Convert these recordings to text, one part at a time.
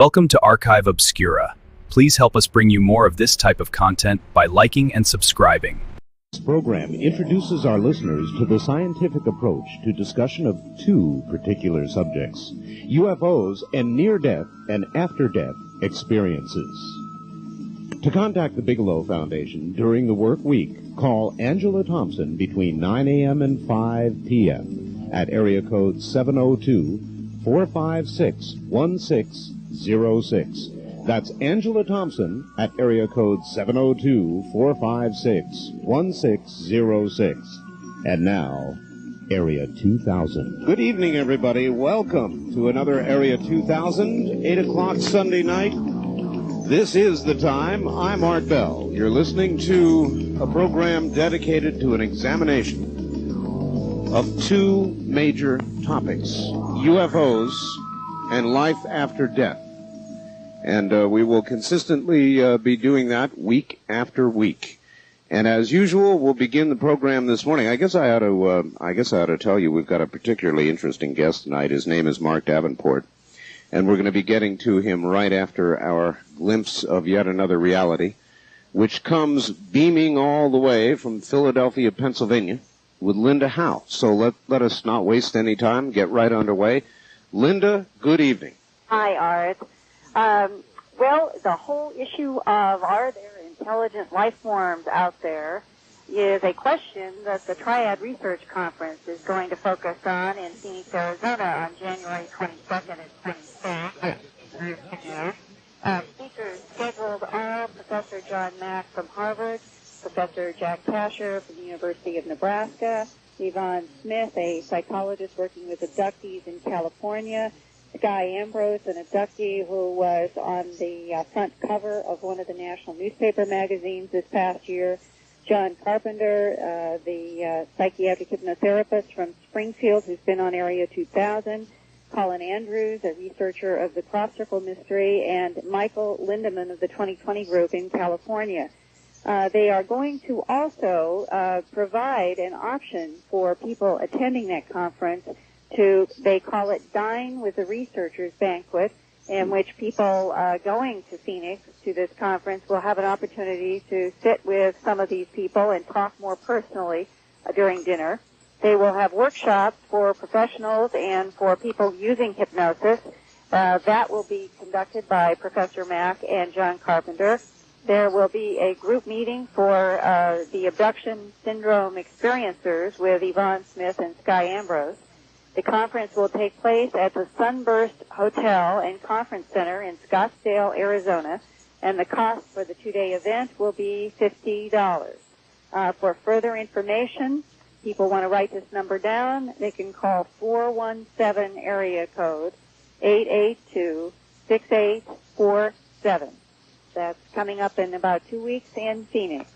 Welcome to Archive Obscura. Please help us bring you more of this type of content by liking and subscribing. This program introduces our listeners to the scientific approach to discussion of two particular subjects: UFOs and near-death and after-death experiences. To contact the Bigelow Foundation during the work week, call Angela Thompson between 9 a.m. and 5 p.m. at area code 702-456-1606. That's Angela Thompson at area code 702-456-1606. And now, Area 2000. Good evening, everybody. Welcome to another Area 2000, 8 o'clock Sunday night. This is the time. I'm Art Bell. You're listening to a program dedicated to an examination of two major topics: UFOs and life after death. And we will consistently be doing that week after week. And as usual, we'll begin the program this morning. I guess I ought to tell you we've got a particularly interesting guest tonight. His name is Mark Davenport, and we're going to be getting to him right after our glimpse of yet another reality, which comes beaming all the way from Philadelphia, Pennsylvania, with Linda Howe. So let us not waste any time. Get right underway. Linda, good evening. Hi, Art. Well, the whole issue of are there intelligent life forms out there is a question that the Triad Research Conference is going to focus on in Phoenix, Arizona on January 22nd and 23rd. Speakers scheduled are Professor John Mack from Harvard, Professor Jack Tasher from the University of Nebraska, Yvonne Smith, a psychologist working with abductees in California, Guy Ambrose, an abductee who was on the front cover of one of the national newspaper magazines this past year, John Carpenter, the psychiatric hypnotherapist from Springfield who's been on Area 2000, Colin Andrews, a researcher of the Cross Circle Mystery, and Michael Lindemann of the 2020 group in California. They are going to also provide an option for people attending that conference to, they call it Dine with the Researchers Banquet, in which people going to Phoenix to this conference will have an opportunity to sit with some of these people and talk more personally during dinner. They will have workshops for professionals and for people using hypnosis. That will be conducted by Professor Mack and John Carpenter. There will be a group meeting for the abduction syndrome experiencers with Yvonne Smith and Sky Ambrose. The conference will take place at the Sunburst Hotel and Conference Center in Scottsdale, Arizona, and the cost for the two-day event will be $50. For further information, people want to write this number down, they can call 417 area code 882-6847. That's coming up in about 2 weeks in Phoenix.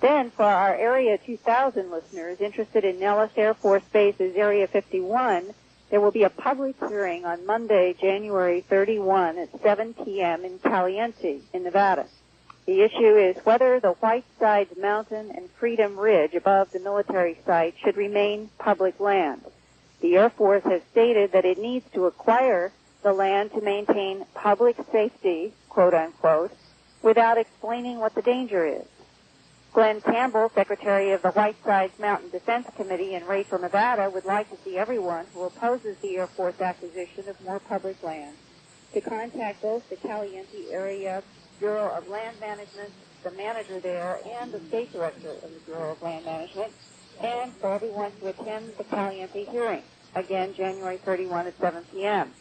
Then, for our Area 2000 listeners interested in Nellis Air Force Base's Area 51, there will be a public hearing on Monday, January 31 at 7 p.m. in Caliente, in Nevada. The issue is whether the Whitesides Mountain and Freedom Ridge above the military site should remain public land. The Air Force has stated that it needs to acquire the land to maintain public safety, quote unquote, without explaining what the danger is. Glenn Campbell, Secretary of the Whitesides Mountain Defense Committee in Rachel, Nevada, would like to see everyone who opposes the Air Force acquisition of more public land to contact both the Caliente Area Bureau of Land Management, the manager there, and the State Director of the Bureau of Land Management, and for everyone to attend the Caliente hearing, again January 31 at 7 p.m.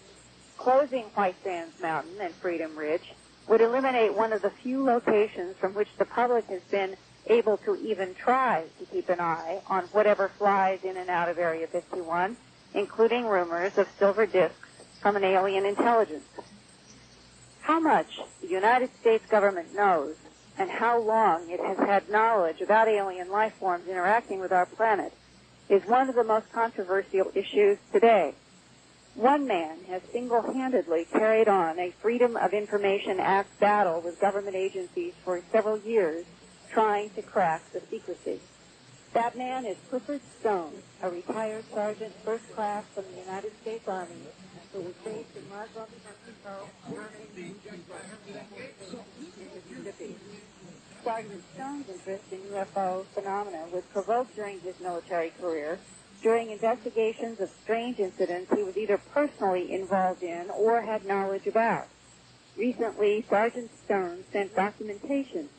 Closing White Sands Mountain and Freedom Ridge would eliminate one of the few locations from which the public has been able to even try to keep an eye on whatever flies in and out of Area 51, including rumors of silver discs from an alien intelligence. How much the United States government knows and how long it has had knowledge about alien life forms interacting with our planet is one of the most controversial issues today. One man has single-handedly carried on a Freedom of Information Act battle with government agencies for several years, trying to crack the secrecy. That man is Clifford Stone, a retired sergeant first class from the United States Army, who was based in Roswell, New Mexico, Mississippi. Sergeant Stone's interest in UFO phenomena was provoked during his military career during investigations of strange incidents he was either personally involved in or had knowledge about. Recently, Sergeant Stone sent documentation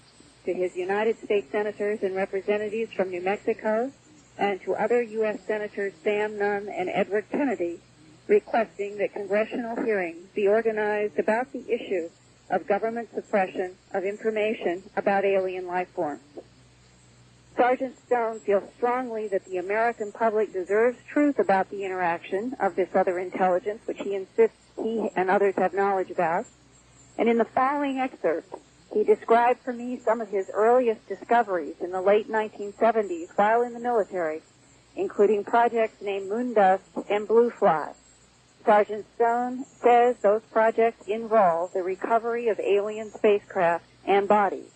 to his United States senators and representatives from New Mexico and to other U.S. Senators Sam Nunn and Edward Kennedy, requesting that congressional hearings be organized about the issue of government suppression of information about alien life forms. Sergeant Stone feels strongly that the American public deserves truth about the interaction of this other intelligence, which he insists he and others have knowledge about. And in the following excerpt, he described for me some of his earliest discoveries in the late 1970s while in the military, including projects named Moondust and Blue Fly. Sergeant Stone says those projects involve the recovery of alien spacecraft and bodies,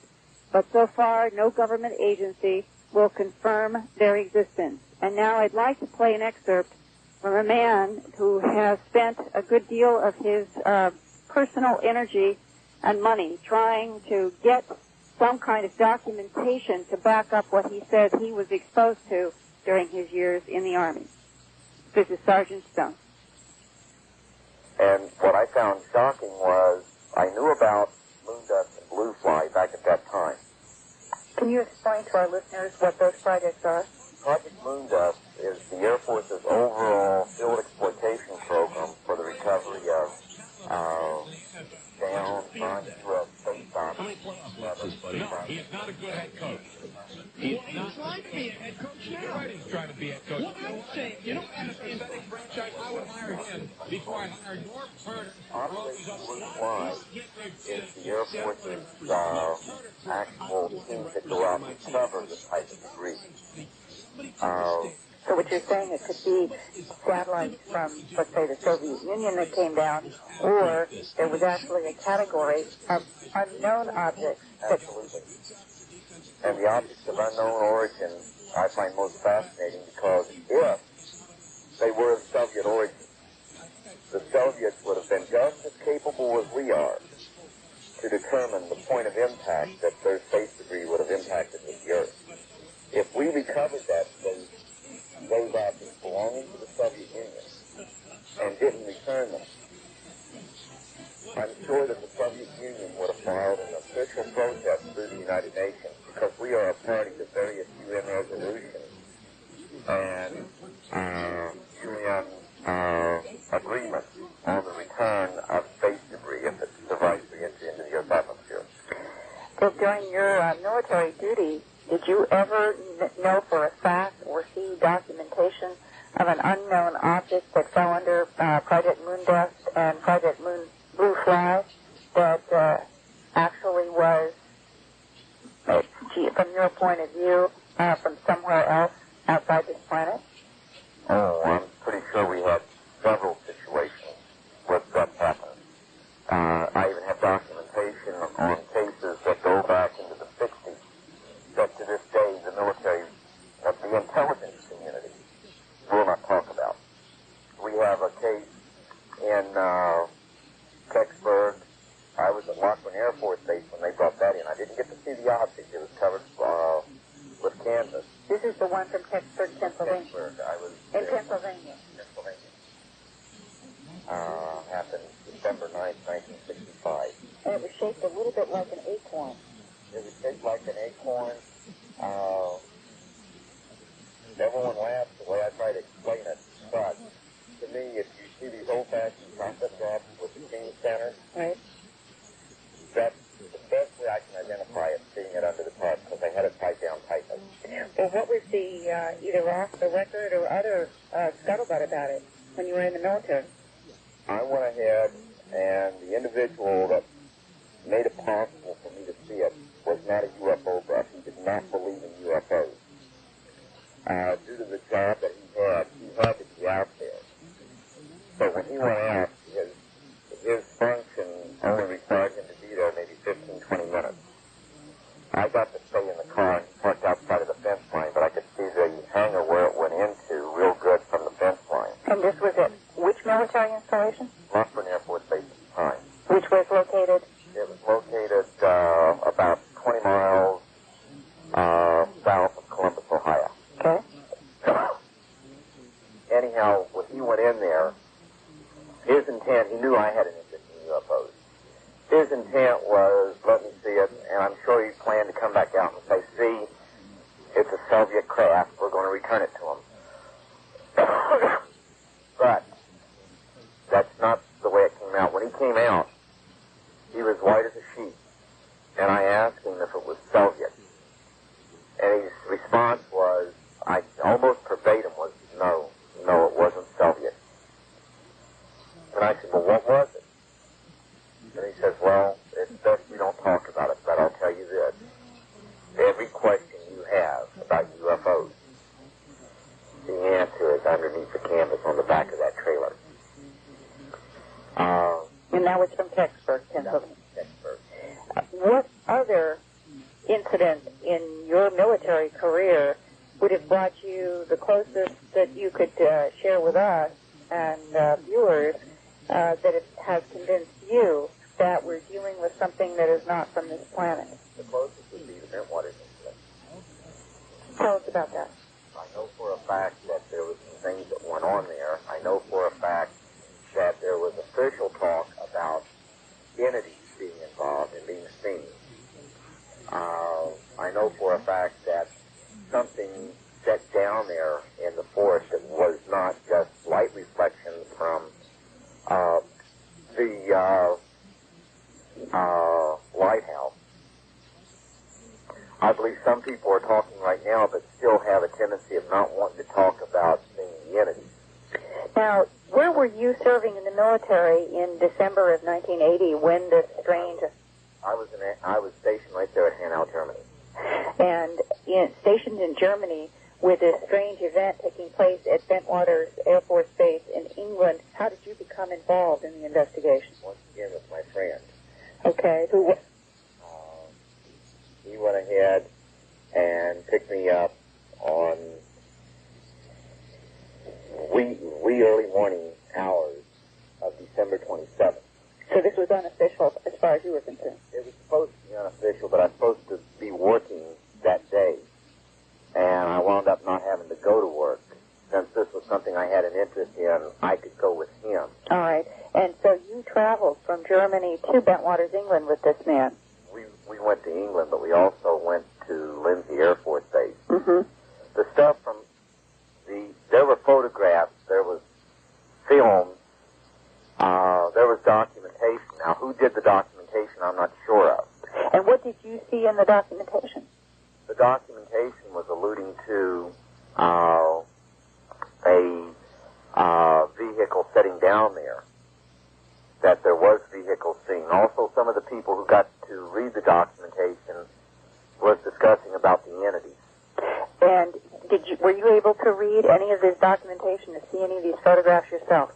but so far no government agency will confirm their existence. And now I'd like to play an excerpt from a man who has spent a good deal of his personal energy and money trying to get some kind of documentation to back up what he says he was exposed to during his years in the Army. This is Sergeant Stone. And what I found shocking was I knew about Moondust and Blue Fly back at that time. Can you explain to our listeners what those projects are? Project Moondust is the Air Force's overall field exploitation program for the recovery of down on U.S. space documents. He is not a good head coach. He's trying to be a head coach. You're right, he's trying to be a head coach. What I'm saying, you know, as a synthetic franchise, I would hire him before I hired Norm Turner. Operation Blue Fly is the Air Force's actual team that go out and cover the type of debris. So what you're saying, it could be satellites from, let's say, the Soviet Union that came down, or there was actually a category of unknown objects. Absolutely. And the objects of unknown origin I find most fascinating because if they were of Soviet origin, the Soviets would have been just as capable as we are to determine the point of impact that their space debris would have impacted the Earth. If we recovered those objects belonging to the Soviet Union and didn't return them, I'm sure that the Soviet Union would have filed an official protest through the United Nations because we are a party to various UN resolutions and UN agreements on the return of space debris if it survives the entry into the Earth's atmosphere. So during your military duty, did you ever know for a fact or see documentation of an unknown object that fell under Project Moondust and Project Blue Fly that actually was, from your point of view, from somewhere else outside this planet? Oh, I'm pretty sure we had several situations where that happened. I even have documentation on cases that go back into the 60s that to this day the military, the intelligence community, will not talk about. We have a case in Kecksburg. I was at Lockwood Air Force Base when they brought that in. I didn't get to see the object. It was covered with canvas. This is the one from Kecksburg, Pennsylvania. Kecksburg. I was in Pennsylvania. Happened December 9th, 1965. And it was shaped a little bit like an acorn. It was shaped like an acorn. Everyone laughs the way I try to explain it, but to me, if you see these old-fashioned concept drops with the king center, right, that's the best way I can identify it, seeing it under the top, because I had it tied down tightly. Well, what was the, either off the record or other scuttlebutt about it when you were in the military? I went ahead, and the individual that made it possible for me to see it was not a UFO buff. He did not believe in UFOs. Due to the job that he had to be out there. So when he went out, his function only required him to be there maybe 15, 20 minutes. I got to stay in the car and parked outside of the fence line, but I could see the hangar where it went into real good from the fence line. And this was at which military installation? located? It was located about 20 miles south of Columbus, Ohio. Okay. Anyhow, when he went in there, his intent, he knew I had an interest in UFOs. His intent was, let me see it, and I'm sure he planned to come back out and say, see, it's a Soviet craft, we're going to return it to him. But that's not the way it came out. When he came out, he was white as a sheet, and I asked him if it was Soviet. And his response was, I almost verbatim was, no, it wasn't Soviet. And I said, well, what was it? And he says, well, it's best we don't talk about it, but I'll tell you this. Every question you have about UFOs, the answer is underneath the canvas on the back of that trailer. And that was from Pittsburgh, Pennsylvania. What other incident in your military career would have brought you the closest that you could share with us and viewers that it has convinced you that we're dealing with something that is not from this planet? The closest would be the Davenport incident. Tell us about that. I know for a fact that there was some things that went on there. I know for a fact that there was official talk about entities being involved and being seen. I know for a fact that something set down there in the forest that was not just light reflections from the lighthouse. I believe some people are talking right now but still have a tendency of not wanting to talk about seeing the entities. Now, where were you serving in the military in December of 1980 when this strange... I was stationed right there at Hanau, Germany. And stationed in Germany with this strange event taking place at Bentwaters Air Force Base in England, how did you become involved in the investigation? Once again with my friend. Okay. Who? He went ahead and picked me up on wee early morning hours of December 27th. So this was unofficial as far as you were concerned? It was supposed to be unofficial, but I was supposed to be working that day. And I wound up not having to go to work. Since this was something I had an interest in, I could go with him. All right. And so you traveled from Germany to Bentwaters, England with this man? We went to England, but we also went to Lindsay Air Force Base. Mm-hmm. The stuff from there were photographs, there was film, there was documentation. Now, who did the documentation, I'm not sure of. And what did you see in the documentation? The documentation was alluding to a vehicle sitting down there, that there was vehicles seen. Also, some of the people who got to read the documentation was discussing about the entities. And were you able to read any of this documentation, to see any of these photographs yourself?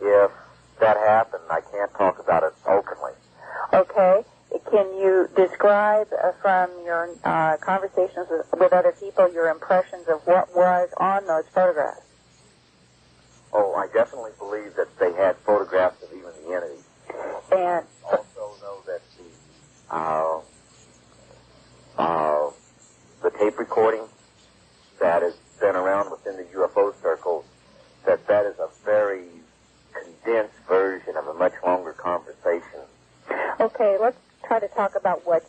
If that happened, I can't talk about it openly. Okay. Can you describe from your conversations with other people your impressions of what was on those photographs? Oh, I definitely believe that they had photographs of even the entities. And also know that the tape recording that has been around within the UFO circles, that is a very condensed version of a much longer conversation. Okay, let's try to talk about what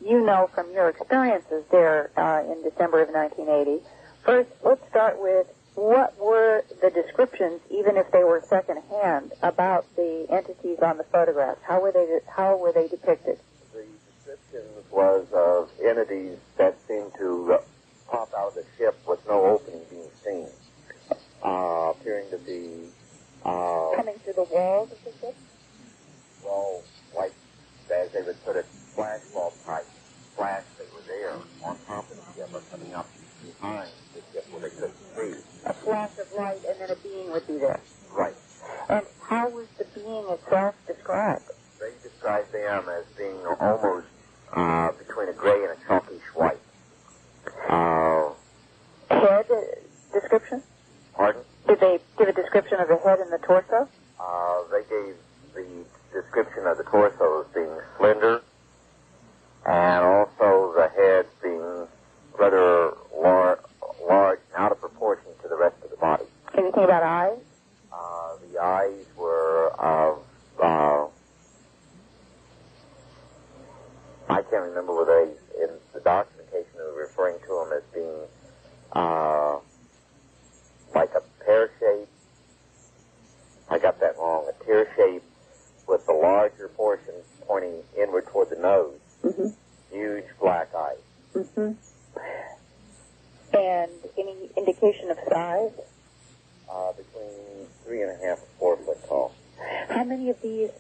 you know from your experiences there in December of 1980. First, let's start with what were the descriptions, even if they were secondhand, about the entities on the photographs? How were they depicted? The description was of entities that seemed to pop out of the ship with no opening being seen, appearing to be coming through the walls of the ship? Well, like as they would put it, flashbulb type flash. They were there on top of the ship, or coming up behind the ship where they couldn't see. A flash of light, and then a being would be there. Right. And how was the being itself described? They described them as being almost between a gray and a chalkish white. Head description? Pardon? Did they give a description of the head and the torso? They gave the description of the torsos being slender, and also the head being rather large and out of proportion to the rest of the body. Anything about eyes? The eyes were I can't remember whether in the documentation they were referring to them as being like a pear shape. I got that wrong. A tear shape with the larger portion pointing inward toward the nose. Mm-hmm. Huge black eyes. Mm-hmm. And any indication of size? Between 3.5 and 4 foot tall. How many of these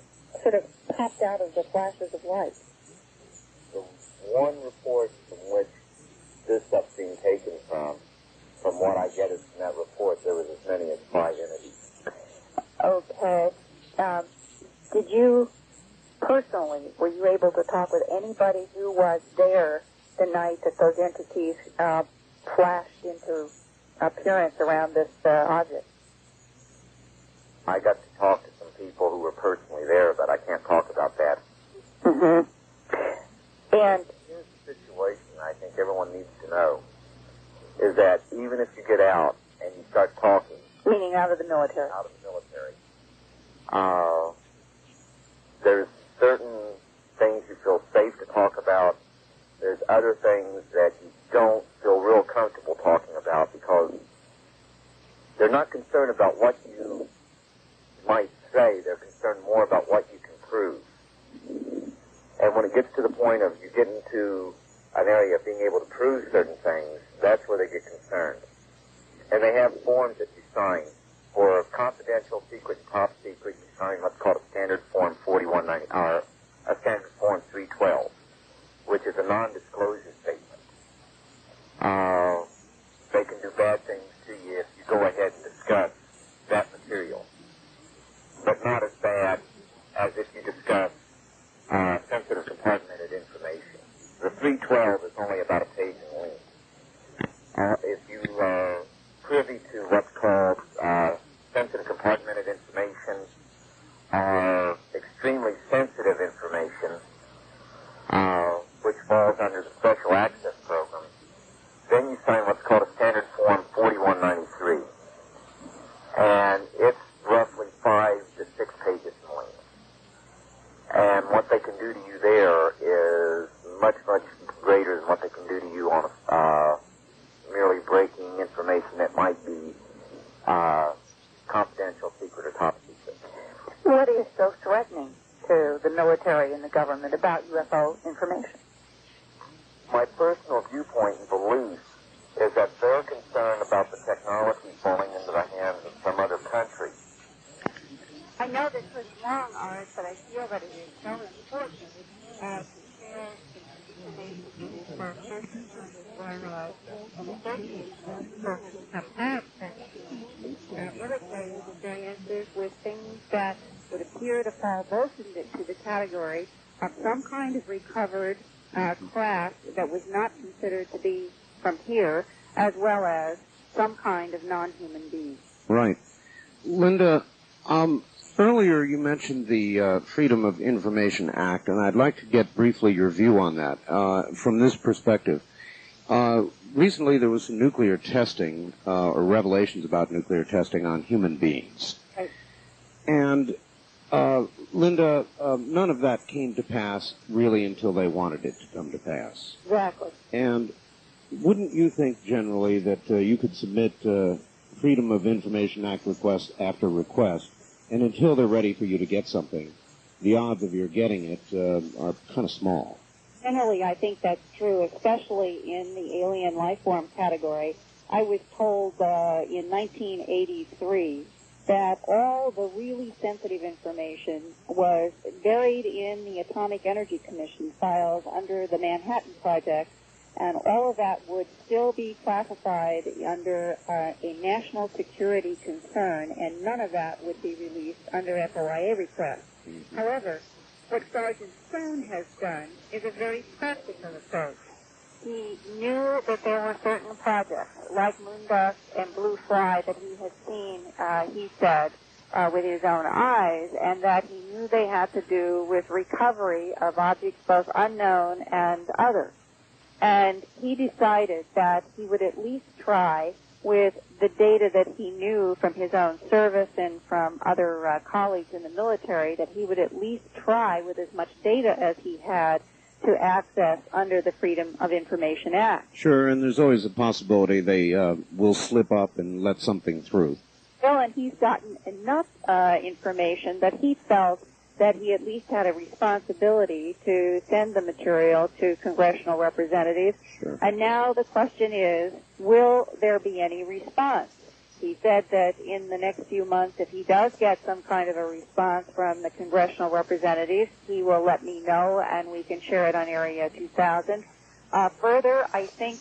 sort of popped out of the flashes of light? The one report from which this stuff's being taken from what I get is from that report, there was as many as 5 entities. Okay. Did you personally, were you able to talk with anybody who was there the night that those entities flashed into appearance around this object? I got to talk to some people who were personally there, but I can't talk about that. Mm-hmm. And Here's the situation I think everyone needs to know, is that even if you get out and you start talking... Meaning out of the military? Out of the military. There's certain things you feel safe to talk about. There's other things that you don't feel real comfortable talking about because they're not concerned about what you might say. They're concerned more about what you can prove. And when it gets to the point of you getting into an area of being able to prove certain things, that's where they get concerned. And they have forms that you sign. For confidential, secret, and top secret, you sign what's called a standard form 4190, or a standard form 312, which is a non-disclosure statement. They can do bad things to you if you go ahead and discuss that material, but not as bad as if you discuss sensitive compartmented information. The 312 is only about a page in length. If you are privy to what's called sensitive compartmented information or extremely sensitive information, which falls under the Special Access Program, then you sign what's called a standard form 4193. And it's roughly 5 to 6 pages in length. And what they can do to you there is much, much greater than what they can do to you on merely breaking information that might be confidential, secret, or top secret. what is so threatening to the military and the government about UFO information? My personal viewpoint and belief is that they're concerned about the technology falling into the hands of some other country. I know this was long, Art, but I feel that it is so important to share information for persons and associations who have had military experiences with things that would appear to fall both into the category of some kind of recovered craft that was not considered to be from here, as well as some kind of non-human being. Right. Linda, earlier you mentioned the Freedom of Information Act, and I'd like to get briefly your view on that from this perspective. Recently there was some nuclear testing, or revelations about nuclear testing on human beings. Right. And, Linda, none of that came to pass really until they wanted it to come to pass. Exactly. And wouldn't you think generally that you could submit Freedom of Information Act request after request, and until they're ready for you to get something, the odds of your getting it are kind of small? Generally, I think that's true, especially in the alien life form category. I was told in 1983 that all the really sensitive information was buried in the Atomic Energy Commission files under the Manhattan Project, and all of that would still be classified under a national security concern, and none of that would be released under FOIA request. Mm-hmm. However, what Sergeant Stone has done is a very practical approach. He knew that there were certain projects, like Moondust and Blue Fly, that he had seen, he said, with his own eyes, and that he knew they had to do with recovery of objects both unknown and others. And he decided that he would at least try with the data that he knew from his own service and from other colleagues in the military, that he would at least try with as much data as he had to access under the Freedom of Information Act. Sure, and there's always a possibility they will slip up and let something through. Well, and he's gotten enough information that he felt that he at least had a responsibility to send the material to congressional representatives. Sure. And now the question is, will there be any response? He said that in the next few months, if he does get some kind of a response from the congressional representatives, he will let me know and we can share it on Area 2000. Further, I think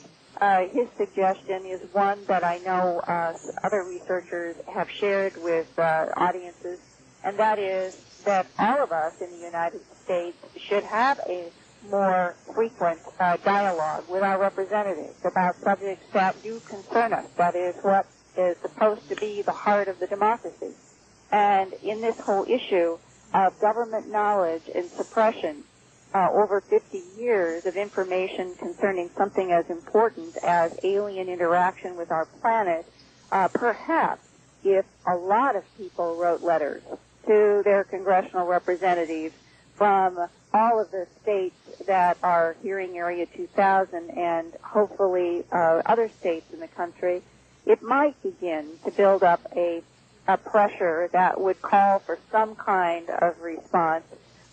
his suggestion is one that I know other researchers have shared with audiences, and that is that all of us in the United States should have a more frequent dialogue with our representatives about subjects that do concern us. That is what is supposed to be the heart of the democracy. And in this whole issue of government knowledge and suppression, over 50 years of information concerning something as important as alien interaction with our planet, perhaps if a lot of people wrote letters to their congressional representatives from all of the states that are hearing Area 2000 and hopefully other states in the country, it might begin to build up a pressure that would call for some kind of response.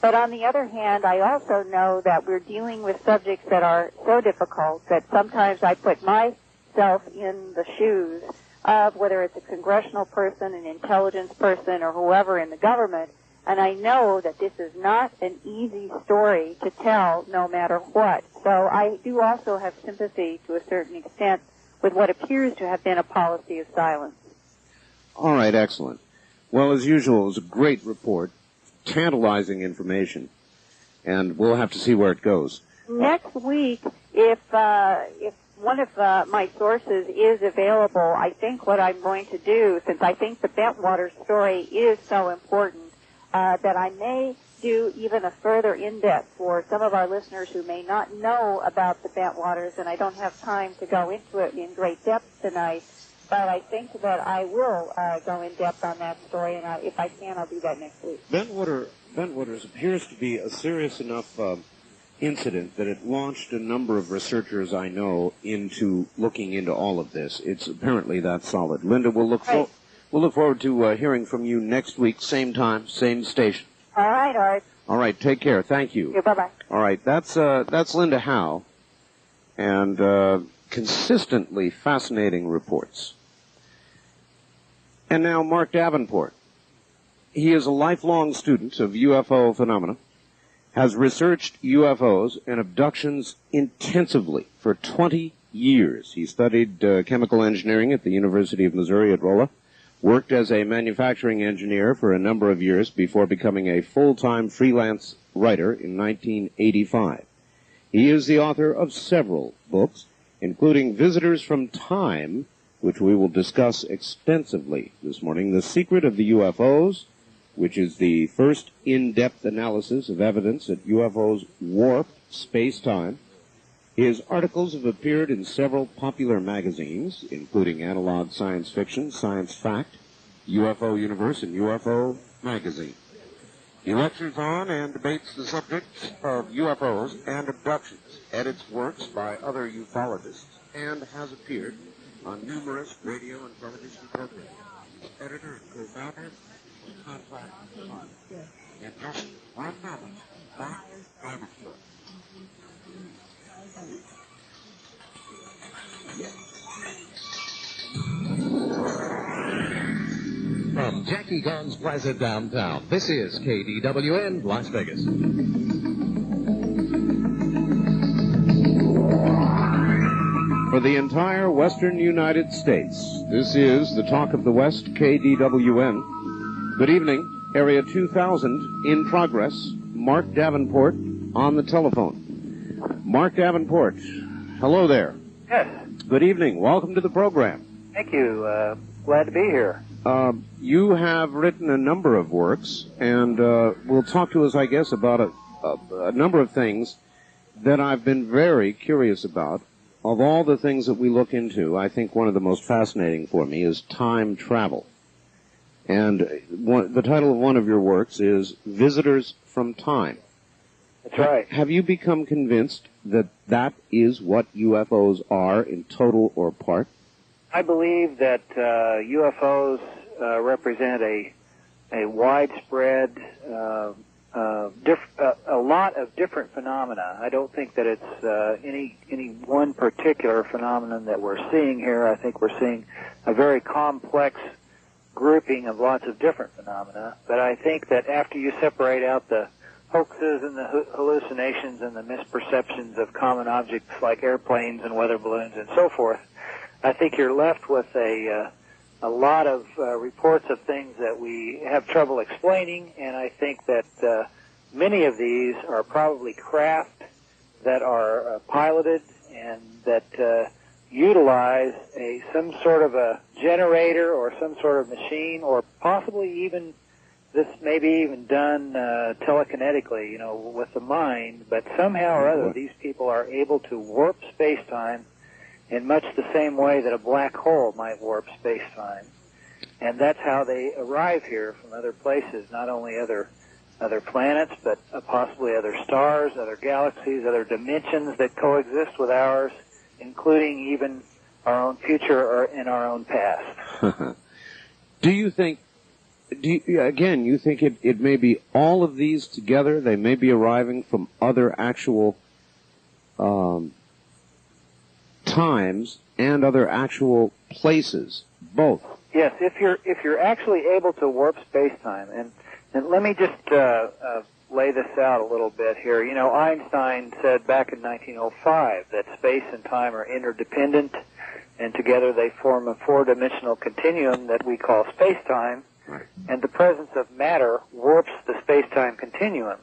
But on the other hand, I also know that we're dealing with subjects that are so difficult that sometimes I put myself in the shoes of whether it's a congressional person, an intelligence person, or whoever in the government, and I know that this is not an easy story to tell no matter what. So I do also have sympathy to a certain extent with what appears to have been a policy of silence. All right, excellent. Well, as usual, it was a great report, tantalizing information, and we'll have to see where it goes. Next week, if one of my sources is available, I think what I'm going to do, since I think the Bentwater story is so important, that I may do even a further in-depth for some of our listeners who may not know about the Bentwaters, and I don't have time to go into it in great depth tonight, but I think that I will go in depth on that story, and if I can, I'll do that next week. Bentwaters appears to be a serious enough incident that it launched a number of researchers I know into looking into all of this. It's apparently that solid. Linda, we'll look forward to hearing from you next week, same time, same station. All right, Art. All right, take care. Thank you. Yeah, bye-bye. All right, that's Linda Howe, and consistently fascinating reports. And now Mark Davenport. He is a lifelong student of UFO phenomena, has researched UFOs and abductions intensively for 20 years. He studied chemical engineering at the University of Missouri at Rolla, worked as a manufacturing engineer for a number of years before becoming a full-time freelance writer in 1985. He is the author of several books, including Visitors from Time, which we will discuss extensively this morning, The Secret of the UFOs, which is the first in-depth analysis of evidence that UFOs warp space-time. His articles have appeared in several popular magazines, including Analogue Science Fiction, Science Fact, UFO Universe, and UFO Magazine. He lectures on and debates the subjects of UFOs and abductions, edits works by other ufologists, and has appeared on numerous radio and television programs. He's editor and co-founder of Contact Fund. In just 1 moment, Mark Davenport. From Jackie Gunn's Plaza downtown, this is KDWN Las Vegas. For the entire western United States, this is the Talk of the West, KDWN. Good evening, Area 2000 in progress. Mark Davenport on the telephone. Mark Davenport, hello there. Yes. Good evening. Welcome to the program. Thank you. Glad to be here. You have written a number of works, and will talk to us, I guess, about a number of things that I've been very curious about. Of all the things that we look into, I think one of the most fascinating for me is time travel. And the title of one of your works is Visitors from Time. That's right. Have you become convinced that that is what UFOs are in total or part? I believe that UFOs represent a widespread, a lot of different phenomena. I don't think that it's any one particular phenomenon that we're seeing here. I think we're seeing a very complex grouping of lots of different phenomena. But I think that after you separate out the hoaxes and the hallucinations and the misperceptions of common objects like airplanes and weather balloons and so forth, I think you're left with a lot of reports of things that we have trouble explaining, and I think that many of these are probably craft that are piloted and that utilize some sort of a generator or some sort of machine, or possibly even this may be even done telekinetically, you know, with the mind, but somehow or other these people are able to warp space-time in much the same way that a black hole might warp space-time. And that's how they arrive here from other places, not only other planets, but possibly other stars, other galaxies, other dimensions that coexist with ours, including even our own future or in our own past. Do you think it may be all of these together? They may be arriving from other actual times and other actual places, both. Yes, if you're actually able to warp space-time, and let me just lay this out a little bit here. You know, Einstein said back in 1905 that space and time are interdependent, and together they form a four-dimensional continuum that we call space-time, and the presence of matter warps the space-time continuum.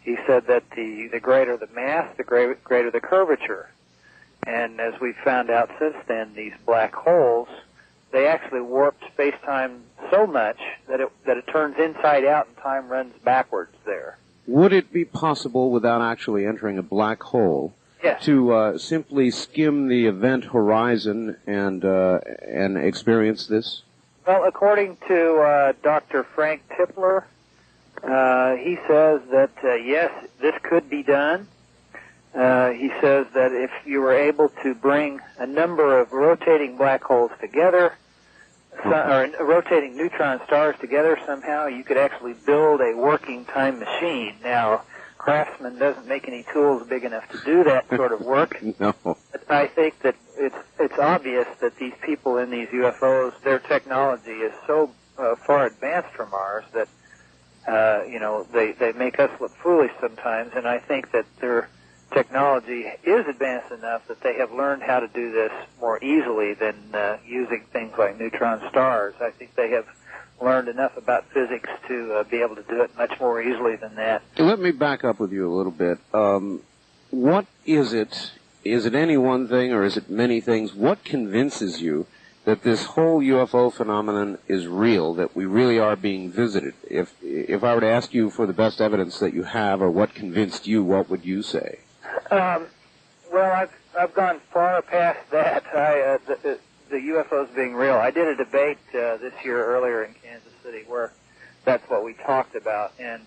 He said that the greater the mass, the greater the curvature. And as we've found out since then, these black holes, they actually warp space-time so much that it turns inside out and time runs backwards there. Would it be possible, without actually entering a black hole, yes, to simply skim the event horizon and experience this? Well, according to Dr. Frank Tipler, he says that yes, this could be done. He says that if you were able to bring a number of rotating black holes together, or rotating neutron stars together somehow, you could actually build a working time machine. Now, Craftsman doesn't make any tools big enough to do that sort of work. No. But I think that it's obvious that these people in these UFOs, their technology is so far advanced from ours that they make us look foolish sometimes, and I think that their technology is advanced enough that they have learned how to do this more easily than using things like neutron stars. I think they have learned enough about physics to be able to do it much more easily than that. Let me back up with you a little bit. What is it? Is it any one thing or is it many things? What convinces you that this whole UFO phenomenon is real, that we really are being visited? If I were to ask you for the best evidence that you have or what convinced you, what would you say? Well, I've gone far past that. The UFOs being real. I did a debate this year earlier in Kansas City where that's what we talked about, and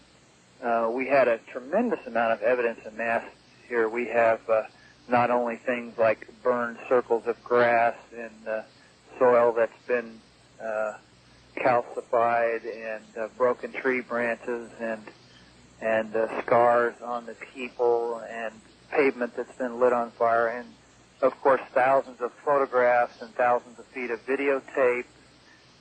we had a tremendous amount of evidence amassed here. We have not only things like burned circles of grass and soil that's been calcified, and broken tree branches, and scars on the people, and pavement that's been lit on fire, and of course thousands of photographs and thousands of feet of videotape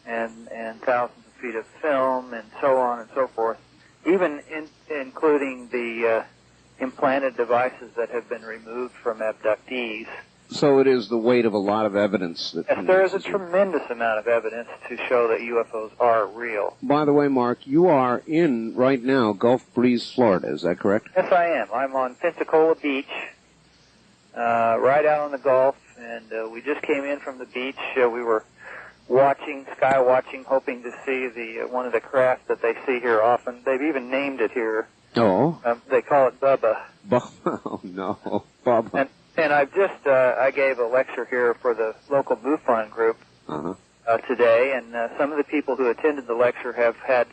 and thousands of feet of film and so on and so forth, even including the implanted devices that have been removed from abductees. So it is the weight of a lot of evidence. Yes, there is a tremendous amount of evidence to show that UFOs are real. By the way, Mark, you are in, right now, Gulf Breeze, Florida. Is that correct? Yes, I am. I'm on Pensacola Beach, right out on the Gulf, and we just came in from the beach. We were sky watching, hoping to see the one of the craft that they see here often. They've even named it here. Oh. They call it Bubba. Oh, no. Bubba. And I've just, I gave a lecture here for the local MUFON group today, and some of the people who attended the lecture have had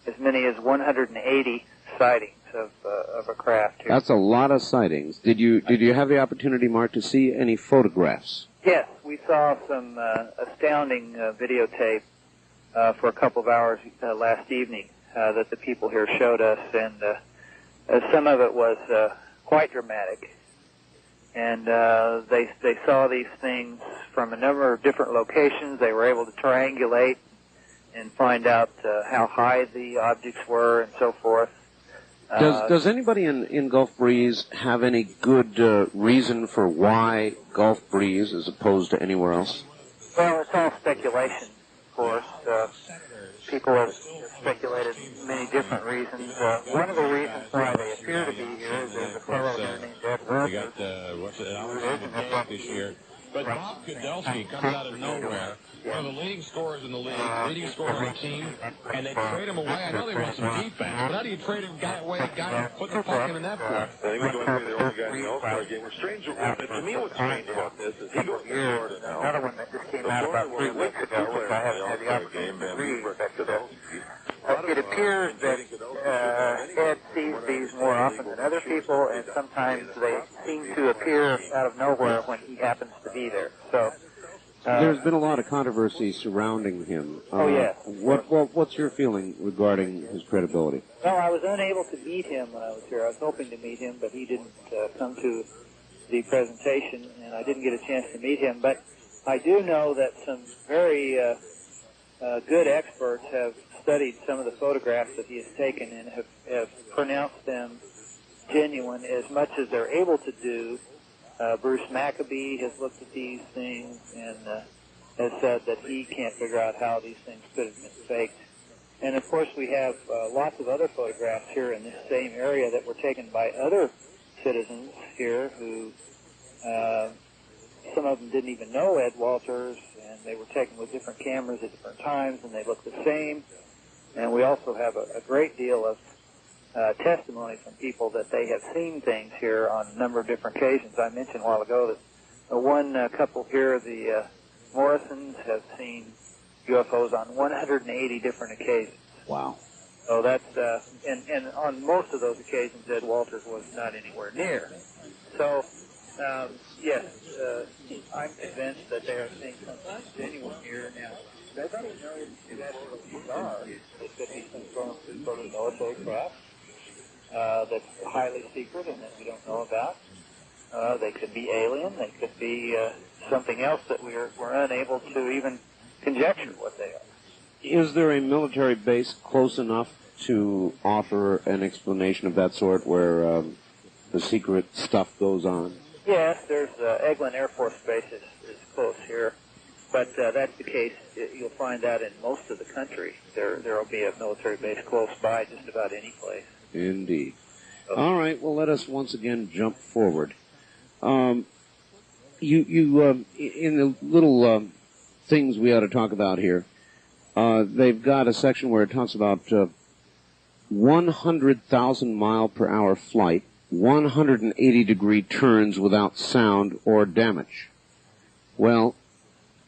as many as 180 sightings of a craft here. That's a lot of sightings. Did you have the opportunity, Mark, to see any photographs? Yes, we saw some astounding videotape for a couple of hours last evening that the people here showed us, and some of it was quite dramatic. And they saw these things from a number of different locations. They were able to triangulate and find out how high the objects were and so forth. Does anybody in Gulf Breeze have any good reason for why Gulf Breeze as opposed to anywhere else? Well, it's all speculation, of course. People have speculated many different reasons. One of the reasons why they appear to be here is there's a fellow here named Ed Wilson. This year. But Bob Kudelski comes out of nowhere, one of the leading scorers in the league, leading scorer on the team, and they trade him away. I know they want some defense, but how do you trade him away a guy who put the puck in the net for? I think we're going to be the only guy in the All-Star game. Strange, to me what's strange about this is he goes to Florida now. Another one that just came out about 3 weeks ago, which I haven't had the opportunity to read, but it appears that Ed sees these more often than other people, and sometimes they seem to appear out of nowhere when he happens to be there. So there's been a lot of controversy surrounding him. Yes. What's your feeling regarding his credibility? Well, I was unable to meet him when I was here. I was hoping to meet him, but he didn't come to the presentation, and I didn't get a chance to meet him. But I do know that some very good experts have studied some of the photographs that he has taken and have pronounced them genuine as much as they're able to do. Bruce Maccabee has looked at these things and has said that he can't figure out how these things could have been faked. And of course we have lots of other photographs here in this same area that were taken by other citizens here who some of them didn't even know Ed Walters, and they were taken with different cameras at different times, and they look the same. And we also have a great deal of testimony from people that they have seen things here on a number of different occasions. I mentioned a while ago that one couple here, the Morrisons, have seen UFOs on 180 different occasions. Wow. So that's, and on most of those occasions, Ed Walters was not anywhere near. So, yes, I'm convinced that they are seeing something genuine here now. Nobody knows exactly what these are. It could be some sort of military craft that's highly secret and that we don't know about. They could be alien. They could be something else that we're unable to even conjecture what they are. Is there a military base close enough to offer an explanation of that sort where the secret stuff goes on? Yes, there's Eglin Air Force Base is close here. But that's the case. You'll find that in most of the country. There will be a military base close by just about any place. Indeed. All right. Well, let us once again jump forward. In the little things we ought to talk about here, they've got a section where it talks about 100,000 mile per hour flight, 180-degree turns without sound or damage. Well,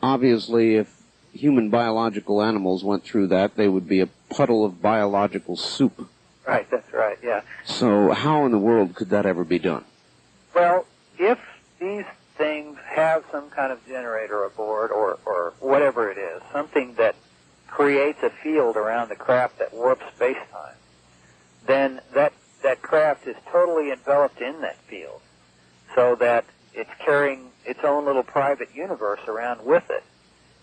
obviously, if human biological animals went through that, they would be a puddle of biological soup. Right, that's right, yeah. So how in the world could that ever be done? Well, if these things have some kind of generator aboard or whatever it is, something that creates a field around the craft that warps space-time, then that craft is totally enveloped in that field so that it's carrying its own little private universe around with it.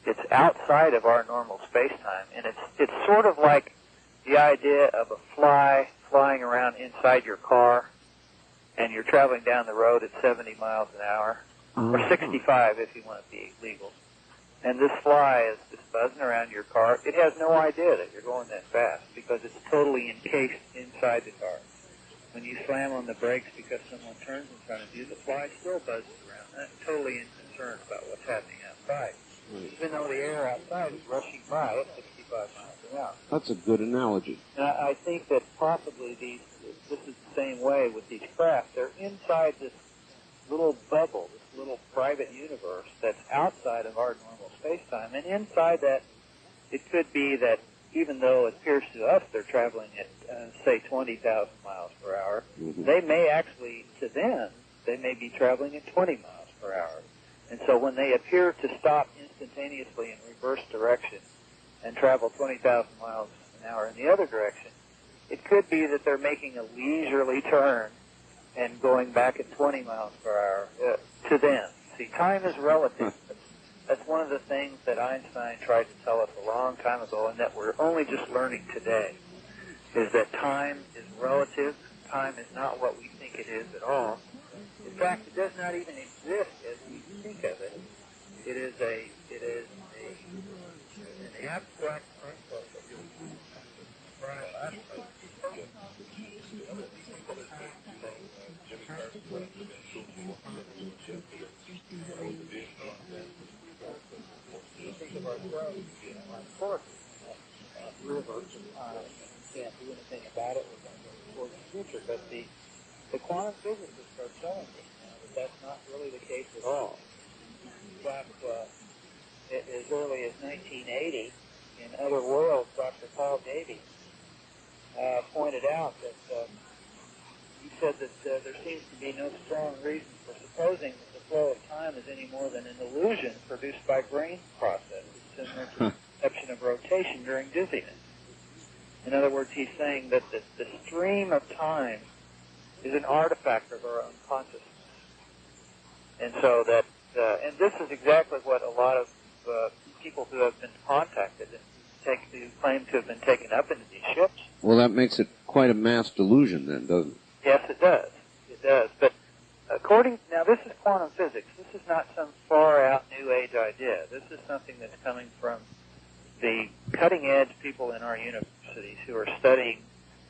It's outside of our normal space-time, and it's sort of like the idea of a fly flying around inside your car, and you're traveling down the road at 70 miles an hour, or 65 if you want to be legal. And this fly is just buzzing around your car. It has no idea that you're going that fast because it's totally encased inside the car. When you slam on the brakes because someone turns in front of you, the fly still buzzes around. That's totally unconcerned about what's happening outside. even though the air outside is rushing by at 65 miles an hour. That's a good analogy. And I think that possibly this is the same way with these craft. They're inside this little bubble, this little private universe that's outside of our normal space-time. And inside that, it could be that even though it appears to us they're traveling at, say, 20,000 miles per hour, they may actually, to them, they may be traveling at 20 miles per hour. And so when they appear to stop instantaneously in reverse direction and travel 20,000 miles an hour in the other direction, it could be that they're making a leisurely turn and going back at 20 miles per hour to them. See, time is relative. That's one of the things that Einstein tried to tell us a long time ago, and that we're only just learning today, is that time is relative. Time is not what we think it is at all. In fact, it does not even exist as we think of it. It is an abstract concept that you describe. Think of ourselves like horses, rivers, can't do anything about it. We're going to go towards the future, but the quantum physicists are telling us now that that's not really the case at all. In fact, as early as 1980, in Other Worlds, Dr. Paul Davies pointed out that he said that there seems to be no strong reason for supposing that the flow of time is any more than an illusion produced by brain processes, similar to the perception of rotation during dizziness. In other words, he's saying that the stream of time is an artifact of our own consciousness. And so that, and this is exactly what a lot of people who have been contacted and who claim to have been taken up into these ships. Well, that makes it quite a mass delusion then, doesn't it? Yes, it does. It does. But now this is quantum physics. This is not some far-out New Age idea. This is something that's coming from the cutting-edge people in our universities who are studying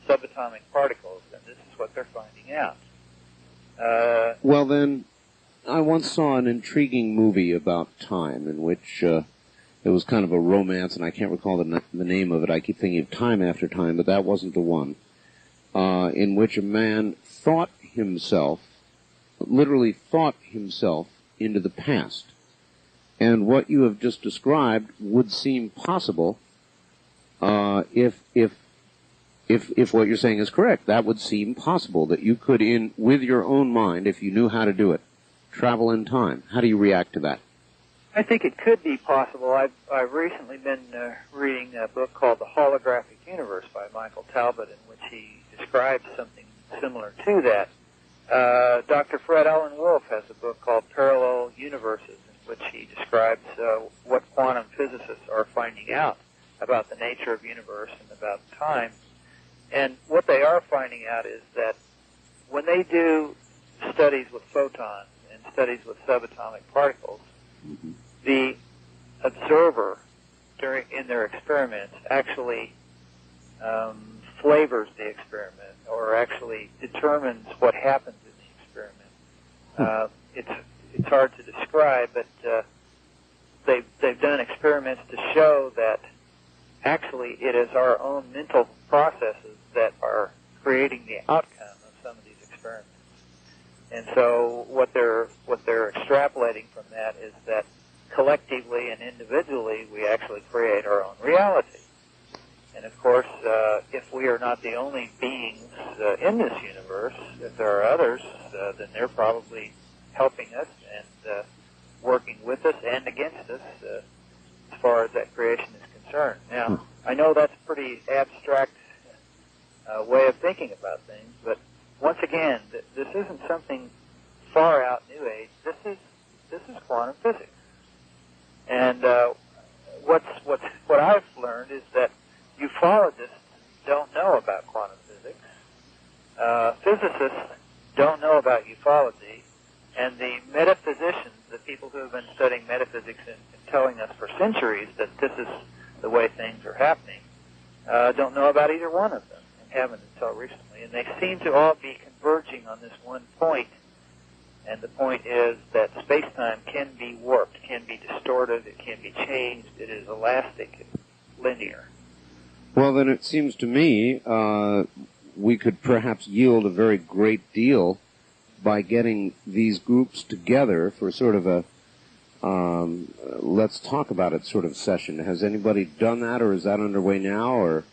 subatomic particles, and this is what they're finding out. Well, then, I once saw an intriguing movie about time in which it was kind of a romance, and I can't recall the name of it. I keep thinking of Time After Time, but that wasn't the one, in which a man literally thought himself into the past. And what you have just described would seem possible if what you're saying is correct. That would seem possible, that you could, with your own mind, if you knew how to do it, travel in time. How do you react to that? I think it could be possible. I've recently been reading a book called The Holographic Universe by Michael Talbot, in which he describes something similar to that. Dr. Fred Alan Wolf has a book called Parallel Universes, in which he describes what quantum physicists are finding out about the nature of the universe and about time. And what they are finding out is that when they do studies with photons and studies with subatomic particles, the observer in their experiments actually flavors the experiment, or actually determines what happens in the experiment. It's hard to describe, but they've done experiments to show that actually it is our own mental processes that are creating the outcome of some of these experiments. And so what they're extrapolating from that is that collectively and individually we actually create our own reality. And of course, if we are not the only beings in this universe, if there are others, then they're probably helping us and working with us and against us as far as that creation is concerned. Now, I know that's a pretty abstract way of thinking about things, but once again, this isn't something far out New Age. This is quantum physics. And what I've learned is that ufologists don't know about quantum physics. Physicists don't know about ufology, and the metaphysicians, the people who have been studying metaphysics and telling us for centuries that this is the way things are happening, don't know about either one of them, and haven't until recently. And they seem to all be converging on this one point, and the point is that space-time can be warped, can be distorted, it can be changed, it is elastic, it's linear. Well, then it seems to me we could perhaps yield a very great deal by getting these groups together for sort of a let's talk about it sort of session. Has anybody done that, or is that underway now? Or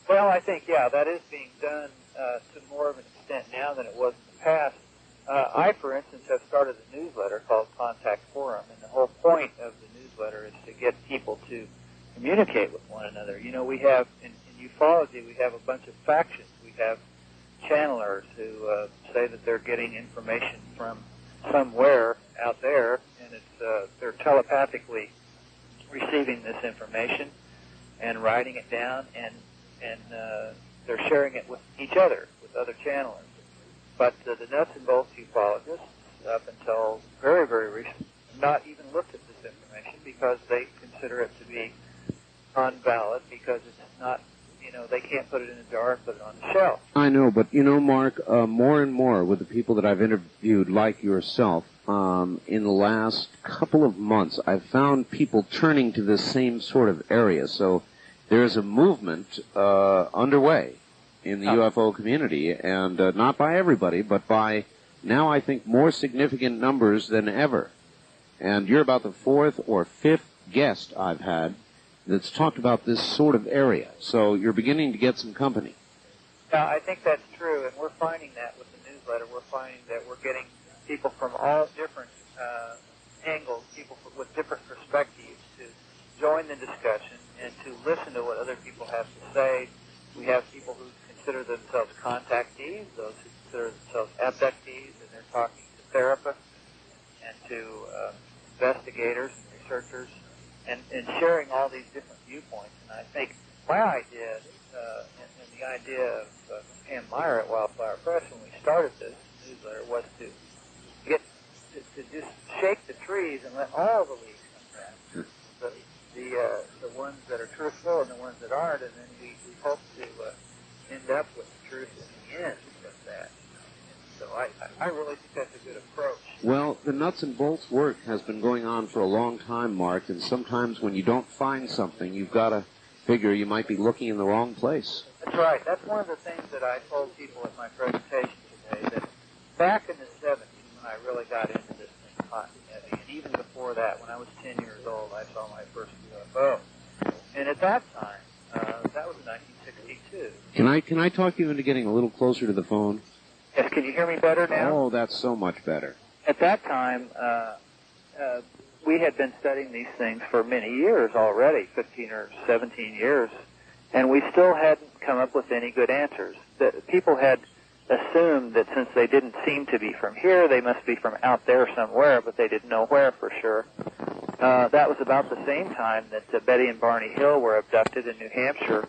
Well, I think, yeah, that is being done to more of an extent now than it was in the past. I, for instance, have started a newsletter called Contact Forum, and the whole point of the newsletter is to get people to communicate with one another. You know, we have, in ufology, we have a bunch of factions. We have channelers who say that they're getting information from somewhere out there, and it's they're telepathically receiving this information and writing it down, and they're sharing it with each other, with other channelers. But the nuts and bolts ufologists, up until very, very recently, have not even looked at this information because they consider it to be unvalid, because it's not, you know, they can't put it in a jar and put it on the shelf. I know, but you know, Mark, more and more with the people that I've interviewed, like yourself, in the last couple of months, I've found people turning to this same sort of area. So there's a movement underway in the UFO community, and not by everybody, but by now I think more significant numbers than ever. And you're about the fourth or fifth guest I've had that's talked about this sort of area. So you're beginning to get some company. Yeah, I think that's true, and we're finding that with the newsletter. We're finding that we're getting people from all different angles, people with different perspectives, to join the discussion and to listen to what other people have to say. We have people who consider themselves contactees, those who consider themselves abductees, and they're talking to therapists and to investigators and researchers, and sharing all these different viewpoints. And I think my idea, and the idea of Pam Meyer at Wildflower Press when we started this newsletter, was to get to just shake the trees and let all the leaves come back, the ones that are truthful and the ones that aren't, and then we hope to end up with the truth in the end of that. So I really think that's a good approach. Well, the nuts and bolts work has been going on for a long time, Mark, and sometimes when you don't find something, you've got to figure you might be looking in the wrong place. That's right. That's one of the things that I told people at my presentation today, that back in the 70s, when I really got into this thing hot and heavy, and even before that, when I was 10 years old, I saw my first UFO. And at that time, that was 1962. Can I talk you into getting a little closer to the phone? Yes, can you hear me better now? Oh, that's so much better. At that time, we had been studying these things for many years already, 15 or 17 years, and we still hadn't come up with any good answers. People had assumed that since they didn't seem to be from here, they must be from out there somewhere, but they didn't know where for sure. That was about the same time that Betty and Barney Hill were abducted in New Hampshire,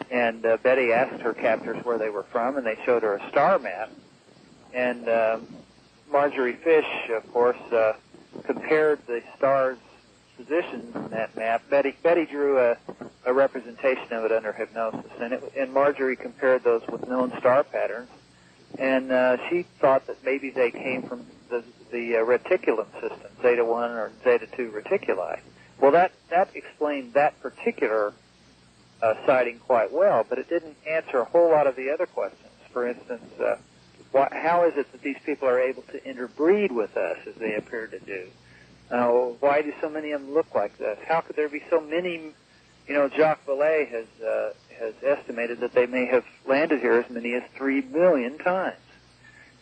and Betty asked her captors where they were from, and they showed her a star map. And Marjorie Fish, of course, compared the stars' positions in that map. Betty drew a representation of it under hypnosis, and Marjorie compared those with known star patterns, and she thought that maybe they came from the reticulum system, Zeta 1 or Zeta 2 reticuli. Well, that explained that particular sighting quite well, but it didn't answer a whole lot of the other questions. For instance, how is it that these people are able to interbreed with us as they appear to do? Why do so many of them look like this? How could there be so many? You know, Jacques Vallée has estimated that they may have landed here as many as 3 million times.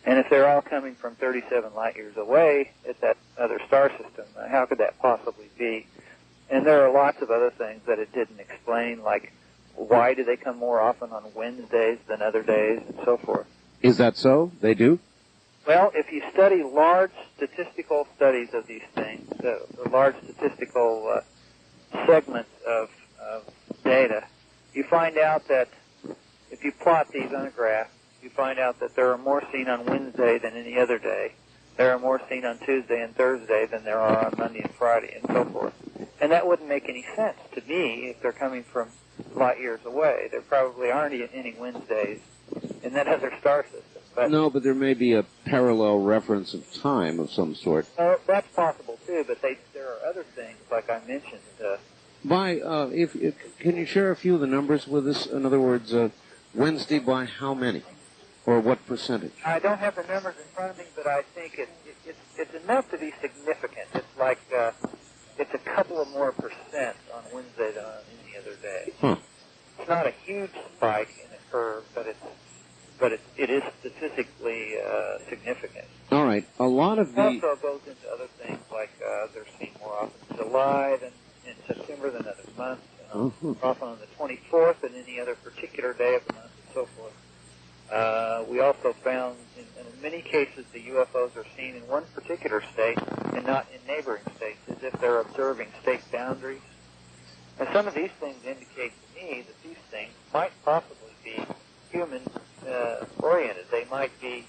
And if they're all coming from 37 light years away at that other star system, how could that possibly be? And there are lots of other things that it didn't explain, like why do they come more often on Wednesdays than other days, and so forth. Is that so? They do? Well, if you study large statistical studies of these things, the large statistical segments of data, you find out that if you plot these on a graph, you find out that there are more seen on Wednesday than any other day. There are more seen on Tuesday and Thursday than there are on Monday and Friday, and so forth. And that wouldn't make any sense to me if they're coming from light years away. There probably aren't any Wednesdays in that other star system. But no, but there may be a parallel reference of time of some sort. that's possible, too. too, but there are other things, like I mentioned. Can you share a few of the numbers with us? In other words, Wednesday by how many? Or what percentage? I don't have the numbers in front of me, but I think it's enough to be significant. It's like it's a couple of more percent on Wednesday than on any other day. Huh. It's not a huge spike in the curve, but it is statistically significant. All right. A lot of It also goes into other things like they're seen more often in July than in September than other months, often on the 24th than any other particular day of the month, and so forth. We also found in many cases the UFOs are seen in one particular state and not in neighboring states, as if they're observing state boundaries. And some of these things indicate to me that these things might possibly be human-oriented. They might be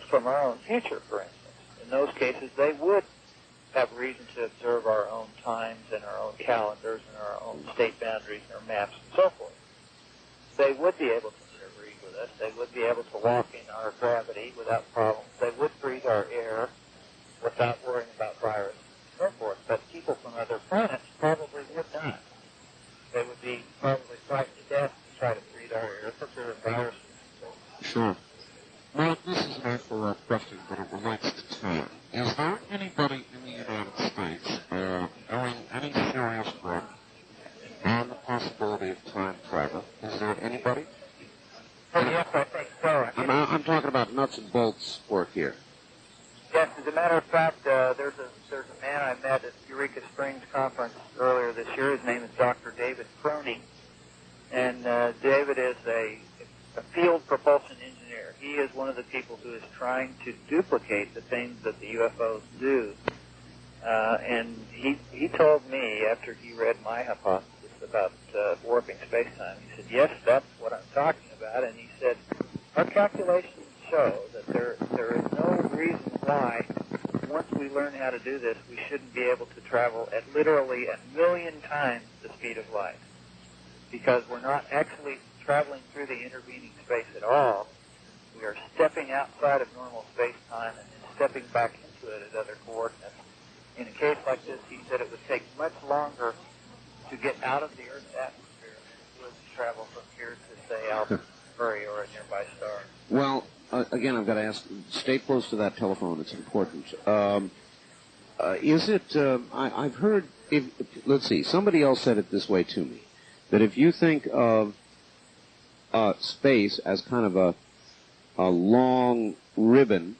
from our own future, for instance. In those cases, they would have reason to observe our own times and our own calendars and our own state boundaries and our maps and so forth. They would be able to interagreed with us. They would be able to walk in our gravity without problems. They would breathe our air without worrying about viruses and so forth. But people from other planets probably would not. They would be probably frightened to death to try to breathe our air for fear of viruses. Sure. Well, this is an actual question, but it relates to time. Is there anybody in the United States doing any serious work on the possibility of time travel? Is there anybody? Oh, yes, I think so. I'm talking about nuts and bolts work here. Yes, as a matter of fact, there's a man I met at Eureka Springs conference earlier this year. His name is Dr. David Froney, and David is a field propulsion engineer. He is one of the people who is trying to duplicate the things that the UFOs do. And he told me, after he read my hypothesis about warping space-time, he said, yes, that's what I'm talking about. And he said, our calculations show that there is no reason why, once we learn how to do this, we shouldn't be able to travel at literally 1,000,000 times the speed of light. Because we're not actually traveling through the intervening space at all. We are stepping outside of normal space-time and then stepping back into it at other coordinates. In a case like this, he said it would take much longer to get out of the Earth's atmosphere than it would to travel from here to, say, Alpha Centauri or a nearby star. Well, again, I've got to ask, stay close to that telephone. It's important. Is it, I've heard, let's see, somebody else said it this way to me, that if you think of space as kind of a long ribbon,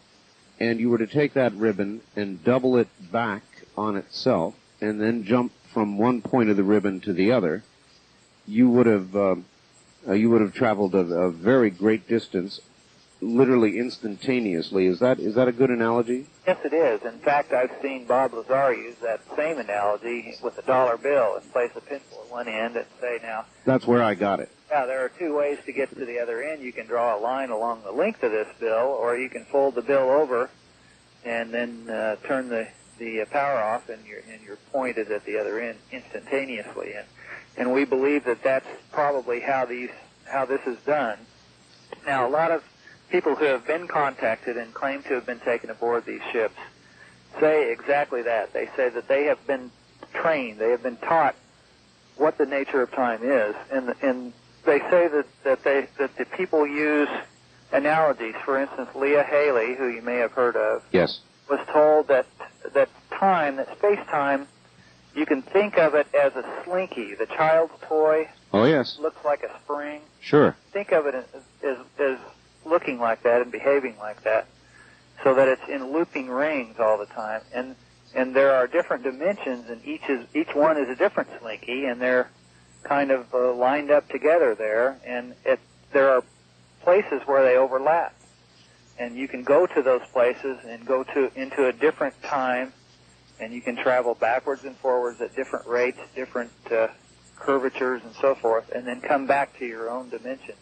and you were to take that ribbon and double it back on itself, and then jump from one point of the ribbon to the other, you would have traveled a very great distance, literally instantaneously. Is that a good analogy? Yes, it is. In fact, I've seen Bob Lazar use that same analogy with a dollar bill and place a pencil at one end and say, now... That's where I got it. Now, there are two ways to get to the other end. You can draw a line along the length of this bill, or you can fold the bill over and then turn the power off, and you're pointed at the other end instantaneously. And we believe that that's probably how this is done. Now, a lot of people who have been contacted and claim to have been taken aboard these ships say exactly that. They say that they have been trained, they have been taught what the nature of time is, and they say that the people use analogies. For instance, Leah Haley, who you may have heard of, yes, was told that time, that space-time, you can think of it as a slinky, the child's toy. Oh, yes. Looks like a spring. Sure. Think of it as looking like that and behaving like that, so that it's in looping rings all the time. And there are different dimensions, and each one is a different slinky, and they're kind of lined up together there. And there are places where they overlap, and you can go to those places and go into a different time, and you can travel backwards and forwards at different rates, different curvatures, and so forth, and then come back to your own dimension.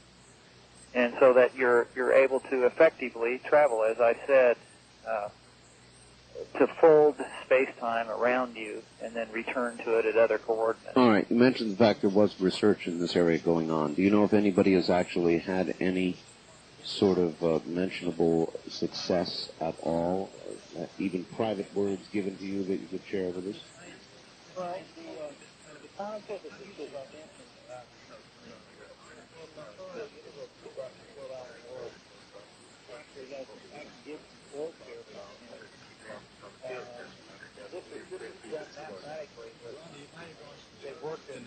And so that you're able to effectively travel, as I said, to fold space-time around you and then return to it at other coordinates. All right. You mentioned the fact there was research in this area going on. Do you know if anybody has actually had any sort of mentionable success at all even private words given to you that you could share with us? Well, the concept that this was mentioned, this is done mathematically, but they worked in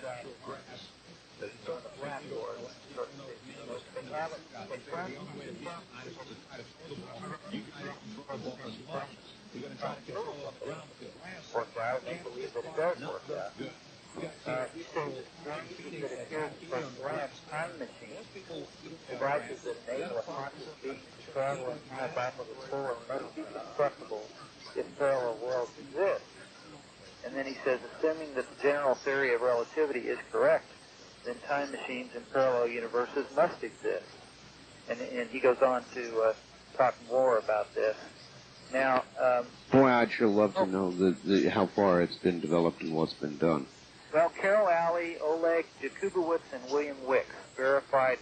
I believe that it does work out. He says anything that appears from glass time machines, devices that enable a conscious being to travel in time backwards and forward must be destructible if parallel worlds exist. And then he says, assuming that the general theory of relativity is correct, then time machines and parallel universes must exist. And he goes on to talk more about this. Now, boy, I'd sure love to know how far it's been developed and what's been done. Well, Carol Alley, Oleg Jakubowicz, and William Wicks verified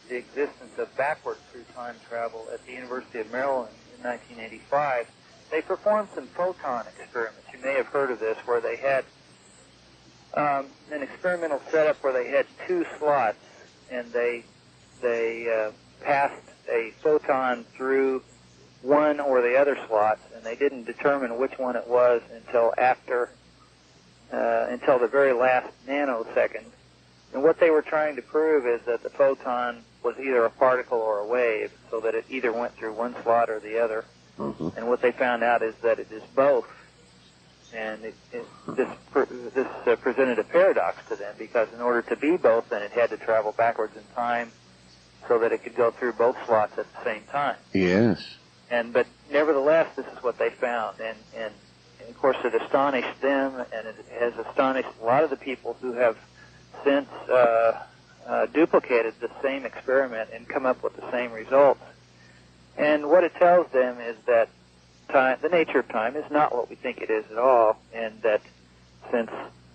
the existence of backward through time travel at the University of Maryland in 1985. They performed some photon experiments. You may have heard of this, where they had an experimental setup where they had two slots, and they passed a photon through one or the other slots, and they didn't determine which one it was until the very last nanosecond. And what they were trying to prove is that the photon was either a particle or a wave, so that it either went through one slot or the other. Mm-hmm. And what they found out is that it is both. And this presented a paradox to them, because in order to be both, then it had to travel backwards in time so that it could go through both slots at the same time. Yes. But nevertheless, this is what they found, and of course it astonished them, and it has astonished a lot of the people who have since duplicated the same experiment and come up with the same results. And what it tells them is that time, the nature of time, is not what we think it is at all, and that since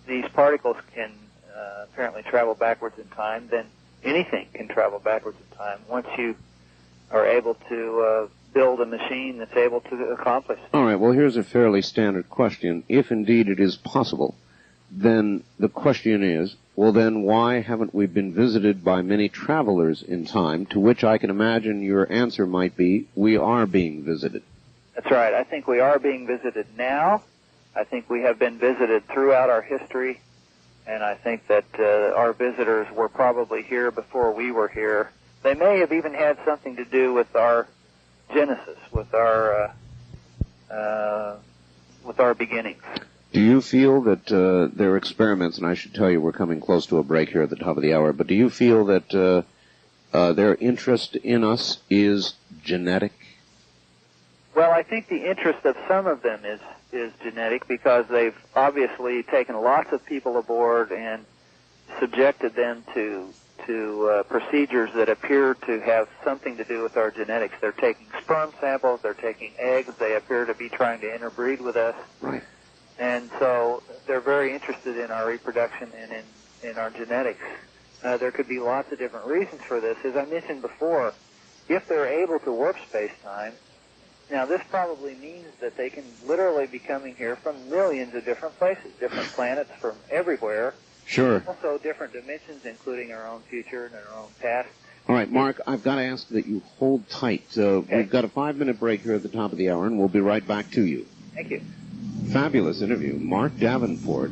these particles can apparently travel backwards in time, then anything can travel backwards in time once you are able to build a machine that's able to accomplish it. All right, well, here's a fairly standard question. If indeed it is possible, then the question is, well, then why haven't we been visited by many travelers in time? To which I can imagine your answer might be, we are being visited. That's right. I think we are being visited now. I think we have been visited throughout our history, and I think that our visitors were probably here before we were here. They may have even had something to do with our genesis, with our beginnings. Do you feel that their experiments, and I should tell you we're coming close to a break here at the top of the hour, but do you feel that their interest in us is genetic? Well, I think the interest of some of them is genetic, because they've obviously taken lots of people aboard and subjected them to procedures that appear to have something to do with our genetics. They're taking sperm samples, they're taking eggs, they appear to be trying to interbreed with us. Right. And so they're very interested in our reproduction and in our genetics. There could be lots of different reasons for this. As I mentioned before, if they're able to warp space-time, now this probably means that they can literally be coming here from millions of different places, different planets from everywhere. Sure. Also different dimensions, including our own future and our own past. All right, Mark, I've got to ask that you hold tight. Okay. We've got a 5-minute break here at the top of the hour, and we'll be right back to you. Thank you. Fabulous interview. Mark Davenport.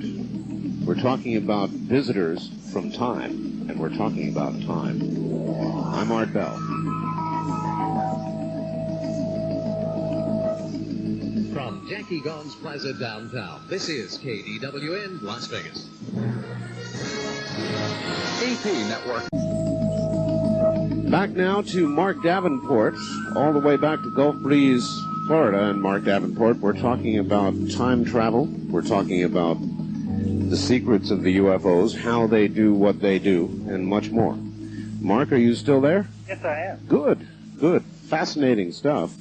We're talking about visitors from time, and we're talking about time. I'm Art Bell. From Jackie Gons Plaza downtown, this is KDWN Las Vegas. EP Network. Back now to Mark Davenport, all the way back to Gulf Breeze, Florida. And Mark Davenport, we're talking about time travel. We're talking about the secrets of the UFOs, how they do what they do, and much more. Mark, are you still there? Yes, I am. Good, good. Fascinating stuff.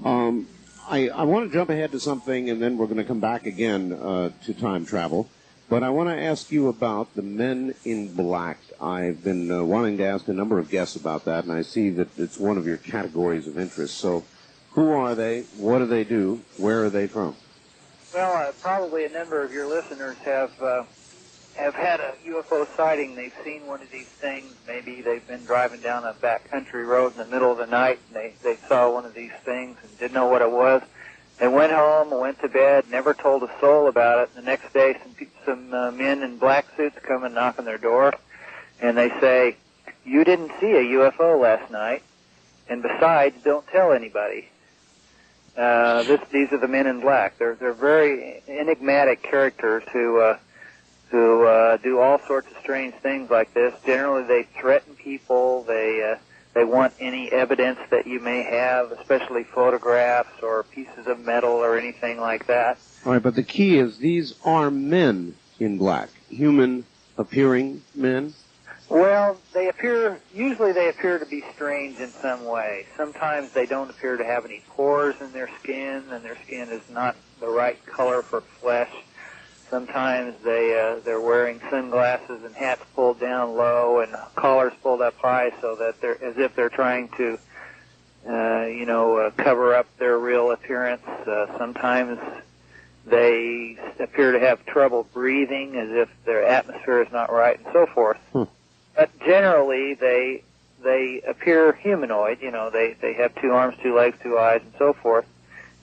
I want to jump ahead to something, and then we're going to come back again to time travel. But I want to ask you about the Men in Black. I've been wanting to ask a number of guests about that, and I see that it's one of your categories of interest. So Who are they? What do they do? Where are they from? Well, probably a number of your listeners have had a UFO sighting. They've seen one of these things. Maybe they've been driving down a backcountry road in the middle of the night, and they saw one of these things and didn't know what it was. They went home, went to bed, never told a soul about it. The next day, some men in black suits come and knock on their door, and they say, "You didn't see a UFO last night, and besides, don't tell anybody." These are the men in black. They're very enigmatic characters who do all sorts of strange things like this. Generally, they threaten people. They want any evidence that you may have, especially photographs or pieces of metal or anything like that. All right, but the key is these are men in black, human-appearing men. Well, usually they appear to be strange in some way. Sometimes they don't appear to have any pores in their skin, and their skin is not the right color for flesh. Sometimes they're wearing sunglasses and hats pulled down low and collars pulled up high, so that they're as if they're trying to, cover up their real appearance. Sometimes they appear to have trouble breathing, as if their atmosphere is not right, and so forth. But generally, they appear humanoid. They have 2 arms, 2 legs, 2 eyes, and so forth.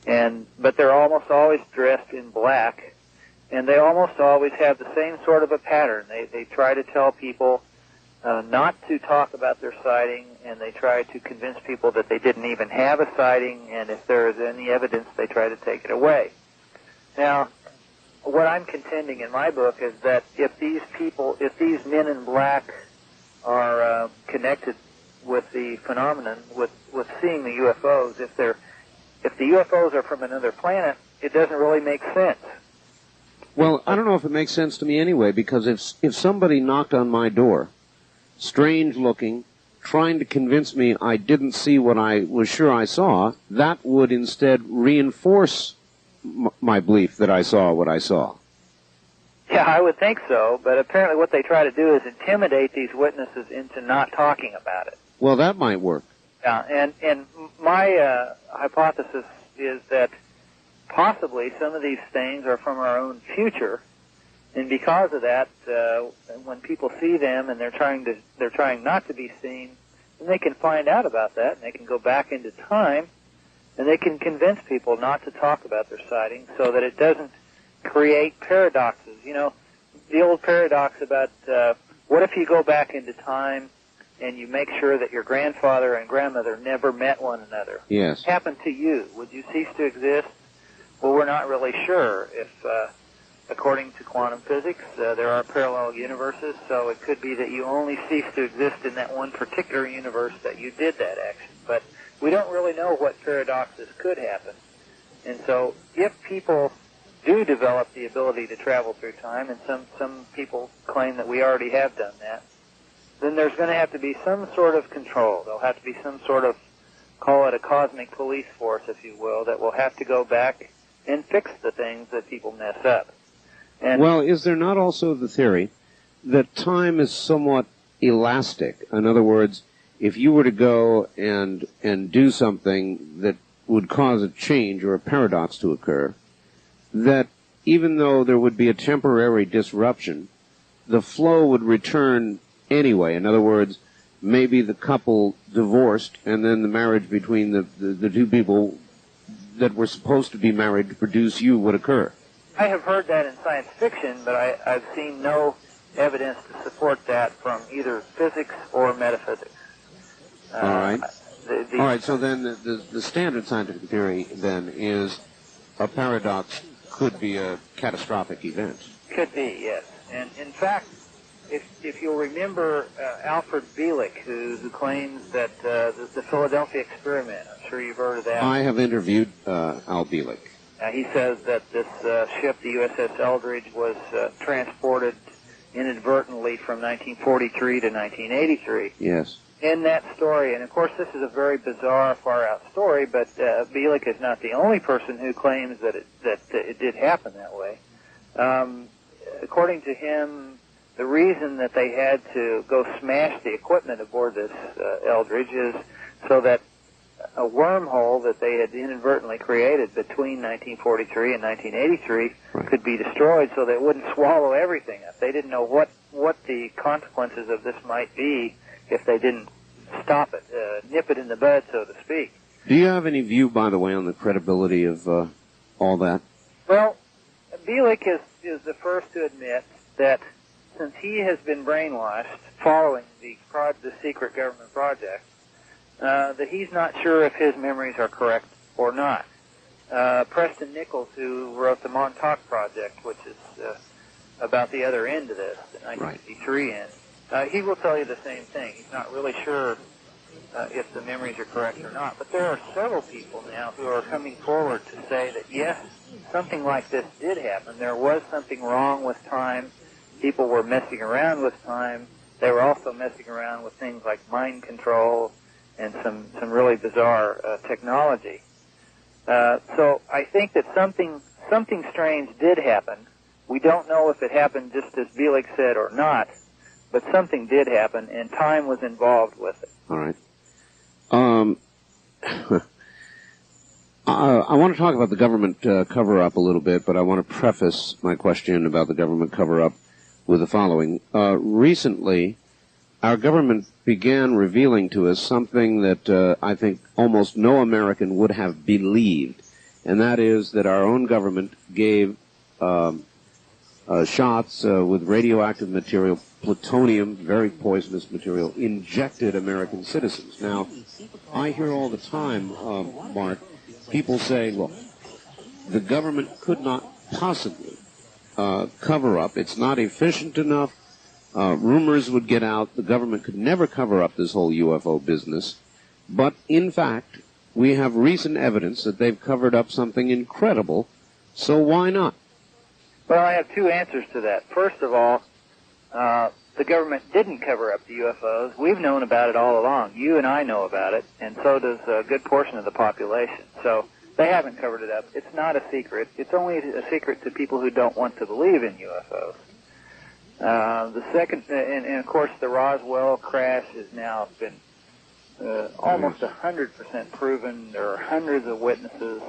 But they're almost always dressed in black, and they almost always have the same sort of a pattern. They try to tell people not to talk about their sighting, and they try to convince people that they didn't even have a sighting, and if there is any evidence, they try to take it away. Now, what I'm contending in my book is that if these men in black are connected with the phenomenon, with seeing the UFOs, if the UFOs are from another planet, it doesn't really make sense. Well, I don't know if it makes sense to me anyway, because if somebody knocked on my door, strange looking, trying to convince me I didn't see what I was sure I saw, that would instead reinforce my belief that I saw what I saw. Yeah, I would think so, but apparently what they try to do is intimidate these witnesses into not talking about it. Well, that might work. Yeah, and my hypothesis is that possibly some of these things are from our own future, and because of that, when people see them and they're trying not to be seen, then they can find out about that, and they can go back into time, and they can convince people not to talk about their sightings so that it doesn't create paradoxes. The old paradox about what if you go back into time and you make sure that your grandfather and grandmother never met one another? Yes. What happened to you? Would you cease to exist? Well, we're not really sure. If, according to quantum physics, there are parallel universes, so it could be that you only cease to exist in that one particular universe that you did that action. But we don't really know what paradoxes could happen. And so if people do develop the ability to travel through time, and some people claim that we already have done that, then there's going to have to be some sort of control. There'll have to be some sort of, call it a cosmic police force, if you will, that will have to go back and fix the things that people mess up. And well, is there not also the theory that time is somewhat elastic? In other words, if you were to go and do something that would cause a change or a paradox to occur, that even though there would be a temporary disruption, the flow would return anyway. In other words, maybe the couple divorced, and then the marriage between the two people that were supposed to be married to produce you would occur. I have heard that in science fiction, but I've seen no evidence to support that from either physics or metaphysics. All right. All right, so then the standard scientific theory then is a paradox could be a catastrophic event. Could be, yes. And in fact, if you'll remember Alfred Bielek, who claims that the Philadelphia experiment, I'm sure you've heard of that. I have interviewed Al Bielek. He says that this ship, the USS Eldridge, was transported inadvertently from 1943 to 1983. Yes. In that story, and of course this is a very bizarre, far-out story, but Bielek is not the only person who claims that it did happen that way. According to him, the reason that they had to go smash the equipment aboard this Eldridge is so that a wormhole that they had inadvertently created between 1943 and 1983 could be destroyed so that it wouldn't swallow everything up. They didn't know what the consequences of this might be if they didn't stop it, nip it in the bud, so to speak. Do you have any view, by the way, on the credibility of all that? Well, Bielik is the first to admit that since he has been brainwashed following the secret government project, that he's not sure if his memories are correct or not. Preston Nichols, who wrote the Montauk Project, which is about the other end of this, the 1953 end, he will tell you the same thing. He's not really sure if the memories are correct or not. But there are several people now who are coming forward to say that, yes, something like this did happen. There was something wrong with time. People were messing around with time. They were also messing around with things like mind control and some really bizarre technology. So I think that something strange did happen. We don't know if it happened just as Bielik said or not, but something did happen, and time was involved with it. All right. I want to talk about the government cover-up a little bit, but I want to preface my question about the government cover-up with the following. Recently, our government began revealing to us something that I think almost no American would have believed, and that is that our own government gave shots with radioactive material, plutonium, very poisonous material, injected American citizens. Now, I hear all the time, Mark, people say, look, the government could not possibly cover up. It's not efficient enough. Rumors would get out. The government could never cover up this whole UFO business. But, in fact, we have recent evidence that they've covered up something incredible, so why not? Well, I have two answers to that. First of all, the government didn't cover up the UFOs. We've known about it all along. You and I know about it, and so does a good portion of the population. So they haven't covered it up. It's not a secret. It's only a secret to people who don't want to believe in UFOs. The second, and of course, the Roswell crash has now been almost 100% proven. There are hundreds of witnesses,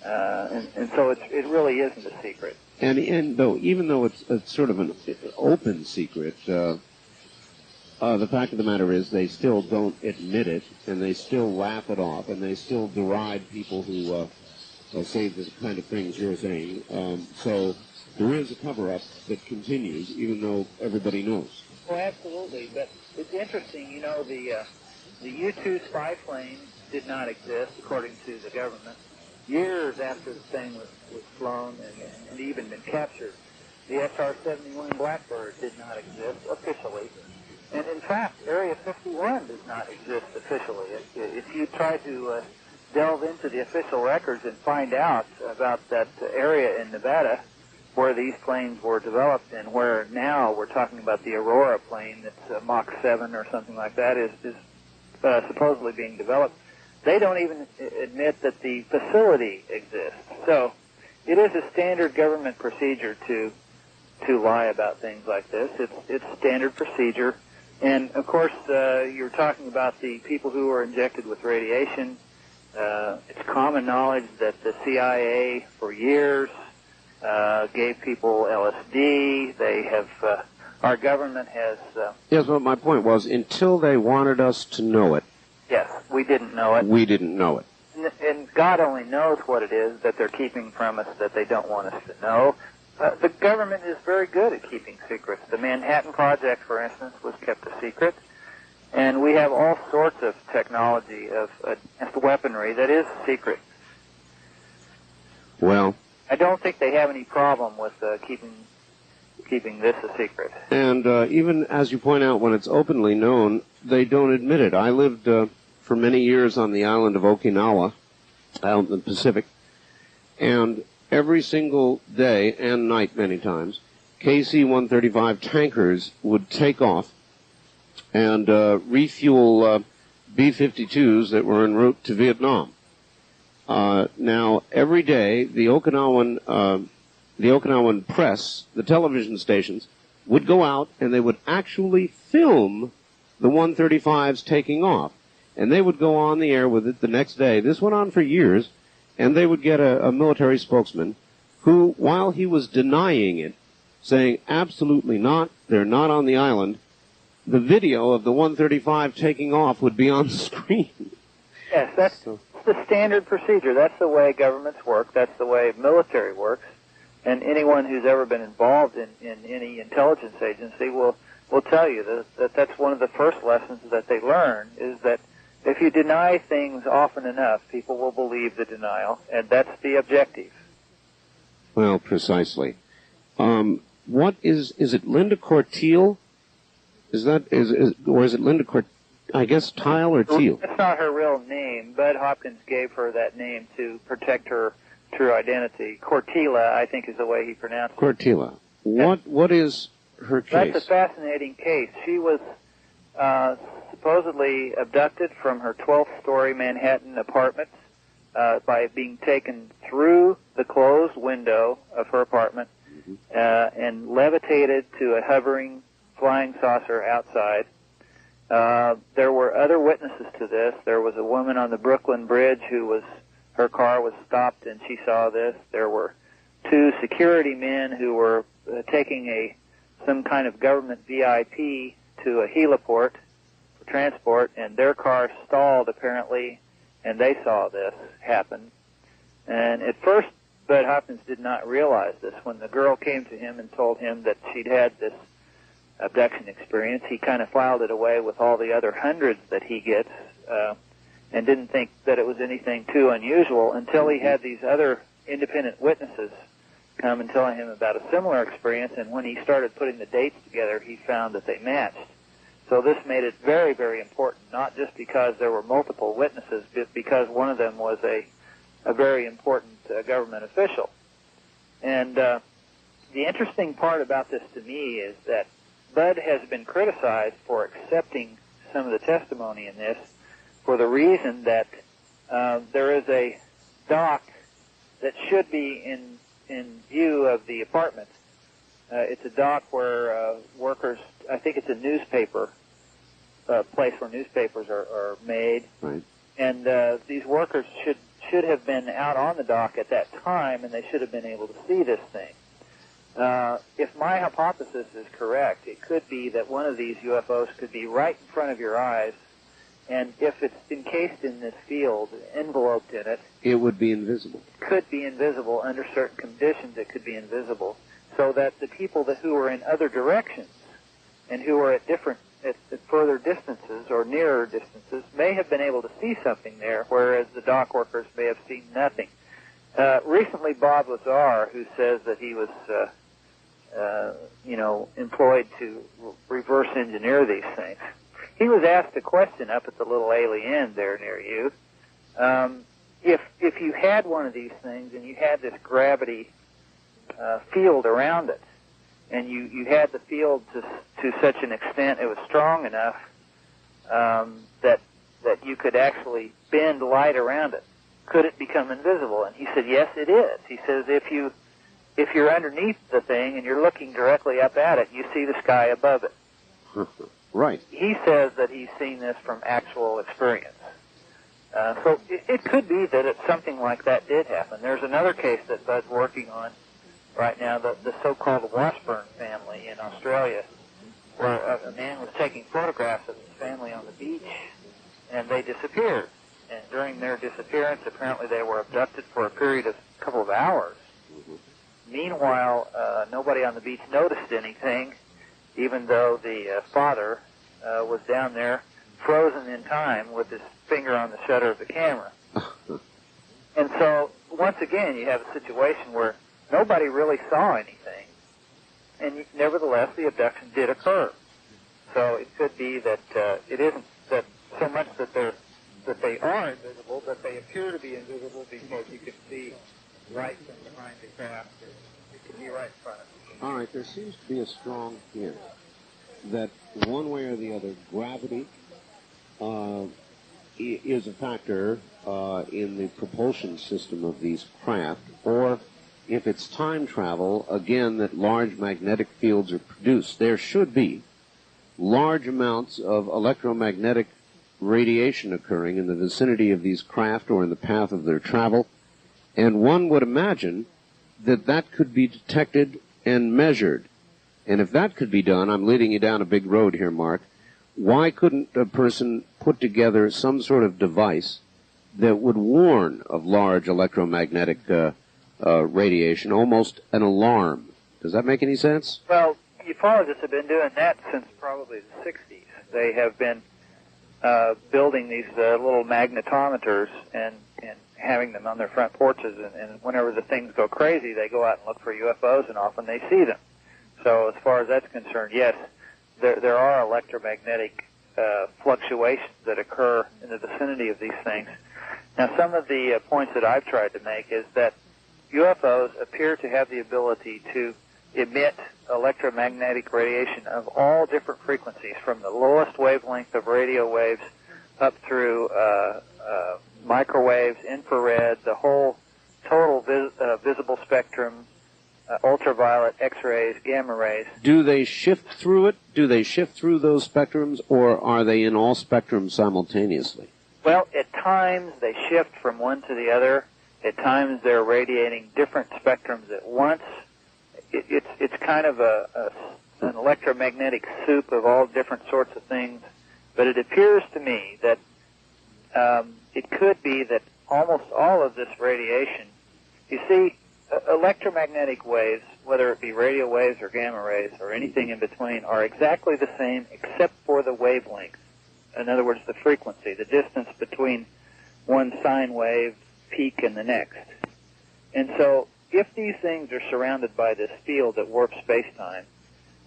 and so it really isn't a secret. And though, even though it's sort of an open secret, the fact of the matter is they still don't admit it, and they still laugh it off, and they still deride people who say the kind of things you're saying. So there is a cover-up that continues, even though everybody knows. Well, absolutely. But it's interesting, you know, the U-2 spy plane did not exist, according to the government. Years after the thing was flown and even been captured, the SR-71 Blackbird did not exist officially. And in fact, Area 51 does not exist officially. If you try to delve into the official records and find out about that area in Nevada where these planes were developed and where now we're talking about the Aurora plane that's Mach 7 or something like that is supposedly being developed, they don't even admit that the facility exists. So it is a standard government procedure to lie about things like this. It's standard procedure. And, of course, you're talking about the people who were injected with radiation. It's common knowledge that the CIA, for years, gave people LSD. They have, our government has... Yes, well, my point was, until they wanted us to know it. Yes, we didn't know it. We didn't know it. And God only knows what it is that they're keeping from us that they don't want us to know. The government is very good at keeping secrets. The Manhattan Project, for instance, was kept a secret. And we have all sorts of technology of weaponry that is secret. Well, I don't think they have any problem with keeping this a secret. And even as you point out, when it's openly known, they don't admit it. I lived for many years on the island of Okinawa, out in the Pacific, and every single day and night, many times, KC-135 tankers would take off and refuel B-52s that were en route to Vietnam. Now, every day, the Okinawan press, the television stations, would go out and they would actually film the 135s taking off. And they would go on the air with it the next day. This went on for years, and they would get a military spokesman who, while he was denying it, saying, absolutely not, they're not on the island, the video of the 135 taking off would be on the screen. Yes, that's the standard procedure. That's the way governments work. That's the way military works. And anyone who's ever been involved in any intelligence agency will tell you that that's one of the first lessons that they learn, is that if you deny things often enough, people will believe the denial, and that's the objective. Well, precisely. What is it Linda Corteil? Or is it Linda I guess Tile or Teal? That's not her real name. Bud Hopkins gave her that name to protect her true identity. Cortila, I think, is the way he pronounced it. Cortila. What is her case? That's a fascinating case. She was supposedly abducted from her 12th-story Manhattan apartment by being taken through the closed window of her apartment and levitated to a hovering flying saucer outside. There were other witnesses to this. There was a woman on the Brooklyn Bridge her car was stopped and she saw this. There were 2 security men who were taking some kind of government VIP to a heliport for transport, and their car stalled apparently, and they saw this happen. And at first, Bud Hopkins did not realize this. When the girl came to him and told him that she'd had this abduction experience, he kind of filed it away with all the other hundreds that he gets, and didn't think that it was anything too unusual until he had these other independent witnesses come and tell him about a similar experience, and when he started putting the dates together, he found that they matched. So this made it very, very important, not just because there were multiple witnesses, but because one of them was a very important government official. And the interesting part about this to me is that Bud has been criticized for accepting some of the testimony in this for the reason that there is a dock that should be in view of the apartment. It's a dock where workers, I think it's a newspaper place where newspapers are made. Right. And these workers should have been out on the dock at that time, and they should have been able to see this thing. If my hypothesis is correct, it could be that one of these UFOs could be right in front of your eyes, and if it's encased in this field, enveloped in it, it would be invisible. Could be invisible under certain conditions. It could be invisible, so that the people who are in other directions and who are at further distances or nearer distances may have been able to see something there, whereas the dock workers may have seen nothing. Recently, Bob Lazar, who says that he was, employed to reverse engineer these things, he was asked a question up at the little alien there near you. If you had one of these things and you had this gravity field around it, and you had the field to such an extent it was strong enough that you could actually bend light around it, could it become invisible? And he said, yes, it is. He says if you're underneath the thing and you're looking directly up at it, you see the sky above it. Right. He says that he's seen this from actual experience. So it could be that it's something like that did happen. There's another case that Bud's working on right now, the so-called Washburn family in Australia, where a man was taking photographs of his family on the beach, and they disappeared. And during their disappearance, apparently they were abducted for a period of a couple of hours. Meanwhile, nobody on the beach noticed anything, even though the father was down there frozen in time with his finger on the shutter of the camera. And so, once again, you have a situation where nobody really saw anything, and nevertheless, the abduction did occur. So it could be that it isn't that so much that they are invisible, but they appear to be invisible because you can see right from behind the craft. It could be right in front of you. All right, there seems to be a strong hint that one way or the other, gravity is a factor in the propulsion system of these craft, or if it's time travel, again, that large magnetic fields are produced. There should be large amounts of electromagnetic radiation occurring in the vicinity of these craft or in the path of their travel, and one would imagine that that could be detected and measured. And if that could be done, I'm leading you down a big road here, Mark, why couldn't a person put together some sort of device that would warn of large electromagnetic radiation, almost an alarm? Does that make any sense? Well, ufologists have been doing that since probably the 60s. They have been building these little magnetometers and having them on their front porches, and whenever the things go crazy, they go out and look for UFOs, and often they see them. So as far as that's concerned, yes, there are electromagnetic fluctuations that occur in the vicinity of these things. Now, some of the points that I've tried to make is that UFOs appear to have the ability to emit electromagnetic radiation of all different frequencies, from the lowest wavelength of radio waves up through microwaves, infrared, the whole total visible spectrum, ultraviolet, X-rays, gamma rays. Do they shift through it? Do they shift through those spectrums, or are they in all spectrums simultaneously? Well, at times they shift from one to the other. At times they're radiating different spectrums at once. It's kind of an electromagnetic soup of all different sorts of things. But it appears to me that it could be that almost all of this radiation, you see, electromagnetic waves, whether it be radio waves or gamma rays or anything in between, are exactly the same except for the wavelength. In other words, the frequency, the distance between one sine wave peak and the next. And so if these things are surrounded by this field that warps space-time,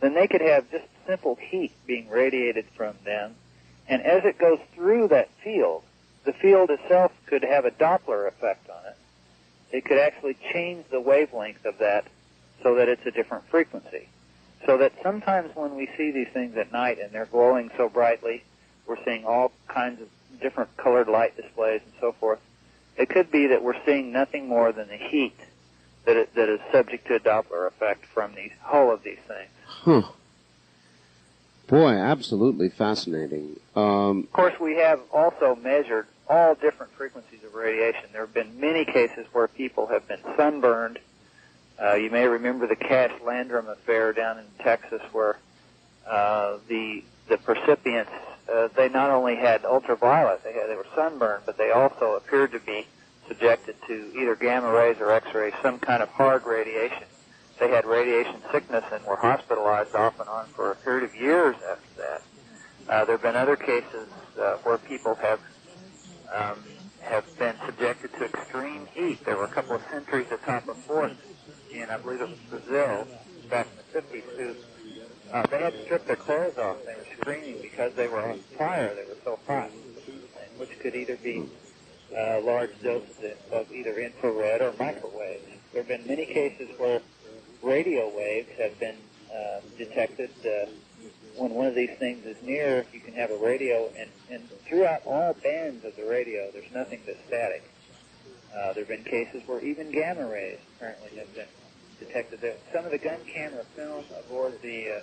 then they could have just simple heat being radiated from them. And as it goes through that field, the field itself could have a Doppler effect on it. It could actually change the wavelength of that so that it's a different frequency. So that sometimes when we see these things at night and they're glowing so brightly, we're seeing all kinds of different colored light displays and so forth. It could be that we're seeing nothing more than the heat that is subject to a Doppler effect from the hull of these things. Huh. Boy, absolutely fascinating. Of course, we have also measured all different frequencies of radiation. There have been many cases where people have been sunburned. You may remember the Cash Landrum affair down in Texas, where the percipients, they not only had ultraviolet, they were sunburned, but they also appeared to be subjected to either gamma rays or X-rays, some kind of hard radiation. They had radiation sickness and were hospitalized off and on for a period of years after that. There have been other cases where people have been subjected to extreme heat. There were a couple of sentries atop a fort in, I believe it was Brazil, back in the 50s, who they had to strip their clothes off. They were screaming because they were on fire. They were so hot, which could either be large doses of either infrared or microwaves. There have been many cases where radio waves have been detected. When one of these things is near, you can have a radio, and throughout all bands of the radio, there's nothing but static. There have been cases where even gamma rays apparently have been detected. Some of the gun camera film aboard the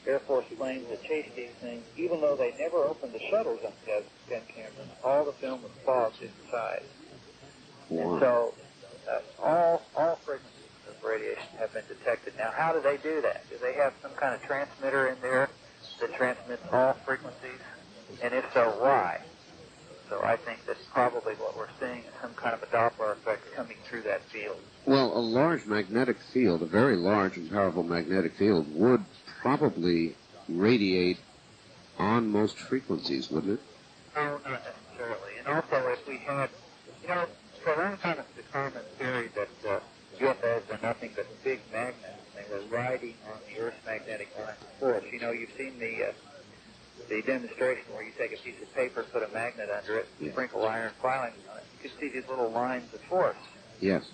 Air Force planes that chased these things, even though they never opened the shutters on the gun cameras, all the film was fogged inside. Wow. And so all frequencies of radiation have been detected. Now, how do they do that? Do they have some kind of transmitter in there that transmits all frequencies? And if so, why? So I think that's probably what we're seeing is some kind of a Doppler effect coming through that field. Well, a large magnetic field, a very large and powerful magnetic field, would probably radiate on most frequencies, wouldn't it? No, not necessarily. And also, if we had, for a long time it's the common theory that UFOs are nothing but big magnets. They were riding on the Earth's magnetic line of force. You've seen the demonstration where you take a piece of paper, put a magnet under it, sprinkle iron filings on it. You can see these little lines of force. Yes.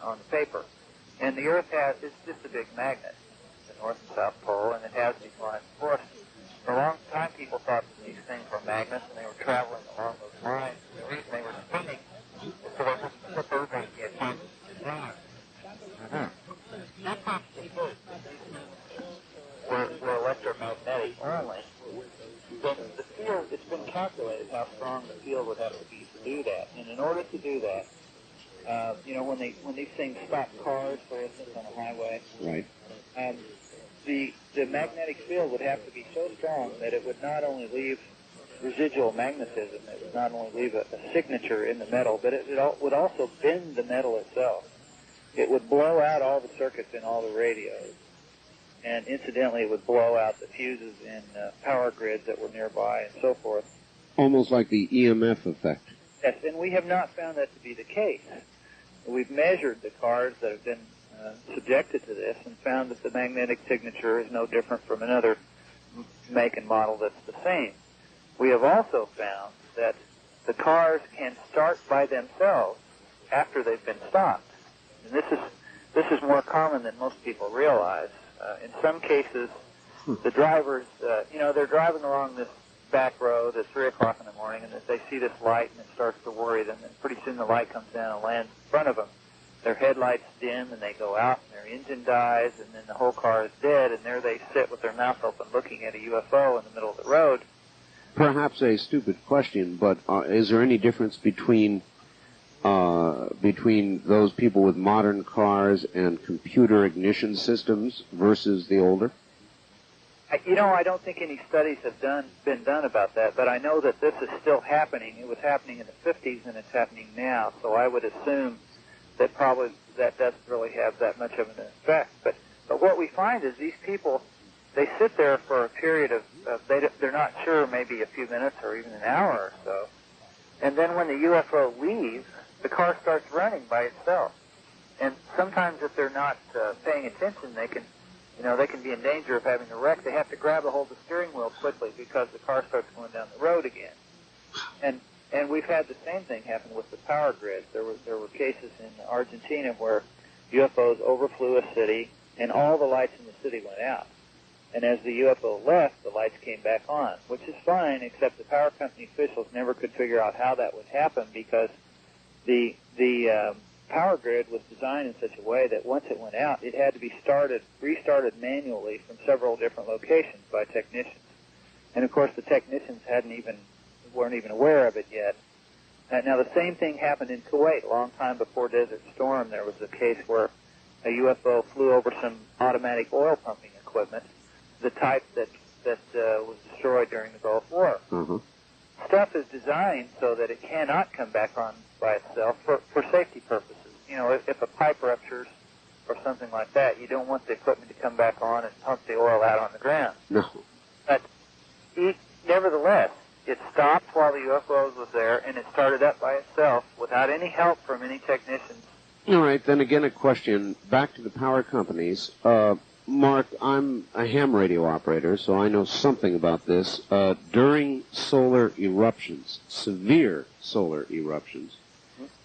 On the paper. And the Earth it's just a big magnet, the North and South Pole, and it has these lines of force. For a long time, people thought that these things were magnets, and they were traveling along those lines. The reason they were spinning is so they wouldn't flip over and get hit and drown. That's not the case. Were electromagnetic only. Then the field, it's been calculated how strong when these things stop cars, for instance, on a highway, Right. The magnetic field would have to be so strong that it would not only leave residual magnetism, it would not only leave a signature in the metal, but it would also bend the metal itself. It would blow out all the circuits in all the radios. And incidentally, it would blow out the fuses in power grids that were nearby and so forth. Almost like the EMF effect. Yes, and we have not found that to be the case. We've measured the cars that have been subjected to this and found that the magnetic signature is no different from another make and model that's the same. We have also found that the cars can start by themselves after they've been stopped. And this is more common than most people realize. In some cases, the drivers, they're driving along this back road at 3 o'clock in the morning, and they see this light, and it starts to worry them. And pretty soon the light comes down and lands in front of them. Their headlights dim, and they go out, and their engine dies, and then the whole car is dead, and there they sit with their mouth open looking at a UFO in the middle of the road. Perhaps a stupid question, but is there any difference between those people with modern cars and computer ignition systems versus the older? I don't think any studies have been done about that, but I know that this is still happening. It was happening in the 50s, and it's happening now, so I would assume that probably that doesn't really have that much of an effect. But what we find is these people, they sit there for a period of they're not sure, maybe a few minutes or even an hour or so, and then when the UFO leaves, the car starts running by itself. And sometimes if they're not paying attention, they can be in danger of having a wreck. They have to grab a hold of the steering wheel quickly because the car starts going down the road again. And we've had the same thing happen with the power grid. There were cases in Argentina where UFOs overflew a city and all the lights in the city went out. And as the UFO left, the lights came back on, which is fine, except the power company officials never could figure out how that would happen because the power grid was designed in such a way that once it went out, it had to be restarted manually from several different locations by technicians. And of course, the technicians weren't even aware of it yet. Now, the same thing happened in Kuwait a long time before Desert Storm. There was a case where a UFO flew over some automatic oil pumping equipment, the type that was destroyed during the Gulf War. Mm-hmm. Stuff is designed so that it cannot come back on by itself for safety purposes. If a pipe ruptures or something like that, you don't want the equipment to come back on and pump the oil out on the ground. No. But nevertheless, it stopped while the UFO was there, and it started up by itself without any help from any technicians. All right, then again a question. Back to the power companies. Mark, I'm a ham radio operator, so I know something about this. During solar eruptions, severe solar eruptions,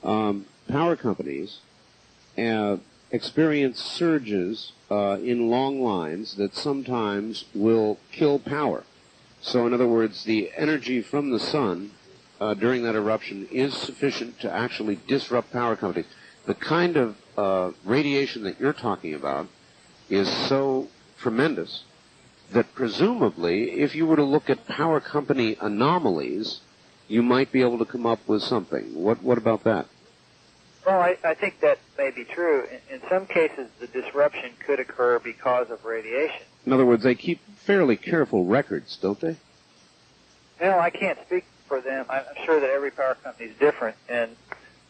power companies experience surges in long lines that sometimes will kill power. So in other words, the energy from the sun during that eruption is sufficient to actually disrupt power companies. The kind of radiation that you're talking about is so tremendous that presumably if you were to look at power company anomalies, you might be able to come up with something. What about that? Well, I think that may be true. In some cases, the disruption could occur because of radiation. In other words, they keep fairly careful records, don't they? I can't speak for them. I'm sure that every power company is different,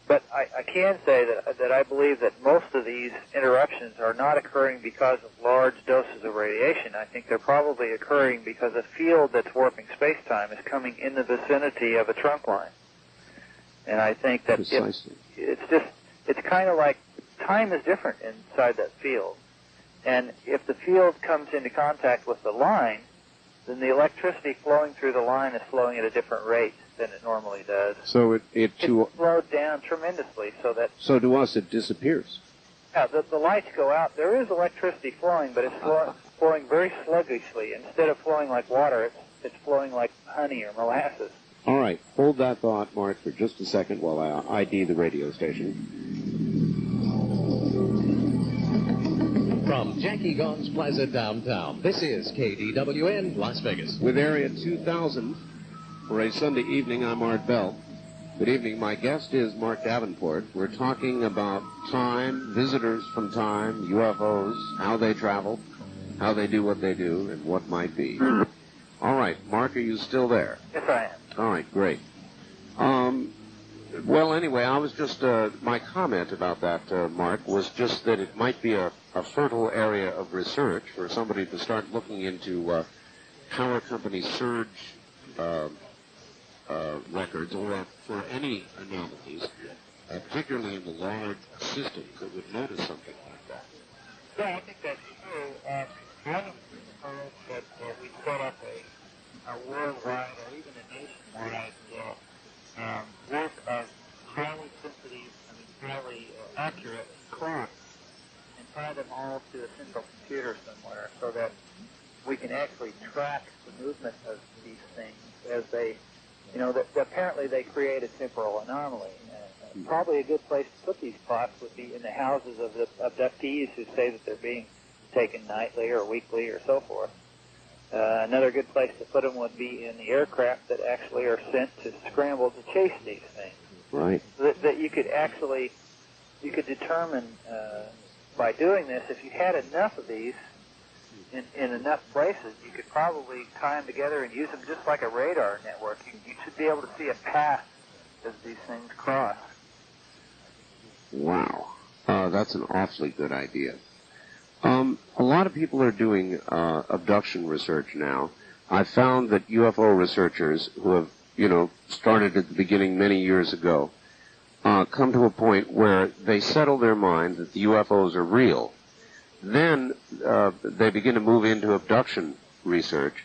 but I can say that I believe that most of these interruptions are not occurring because of large doses of radiation. I think they're probably occurring because a field that's warping space-time is coming in the vicinity of a trunk line. And I think that it's kind of like time is different inside that field. And if the field comes into contact with the line, then the electricity flowing through the line is flowing at a different rate than it normally does. So it slowed down tremendously So to us it disappears. Yeah, the lights go out. There is electricity flowing, but it's flowing very sluggishly. Instead of flowing like water, it's flowing like honey or molasses. All right, hold that thought, Mark, for just a second while I ID the radio station. From Jackie Gons Plaza downtown, this is KDWN Las Vegas. With Area 2000 for a Sunday evening, I'm Art Bell. Good evening. My guest is Mark Davenport. We're talking about time, visitors from time, UFOs, how they travel, how they do what they do, and what might be. All right, Mark, are you still there? Yes, I am. All right, great. Well, anyway, I was just, my comment about that, Mark, was just that it might be a fertile area of research for somebody to start looking into power company surge records, or for any anomalies, particularly in the large systems that would notice something like that. Yeah, I think that's true. I haven't heard that we set up a worldwide or even a nationwide work of highly sensitive, highly accurate clocks and tie them all to a single computer somewhere so that we can actually track the movement of these things as they, apparently they create a temporal anomaly. Probably a good place to put these clocks would be in the houses of the abductees who say that they're being taken nightly or weekly or so forth. Another good place to put them would be in the aircraft that actually are sent to scramble to chase these things. Right. That you could actually, you could determine by doing this, if you had enough of these in enough places, you could probably tie them together and use them just like a radar network. You should be able to see a path as these things cross. Wow. That's an awfully good idea. A lot of people are doing abduction research now. I found that UFO researchers who have, started at the beginning many years ago, come to a point where they settle their mind that the UFOs are real. Then they begin to move into abduction research,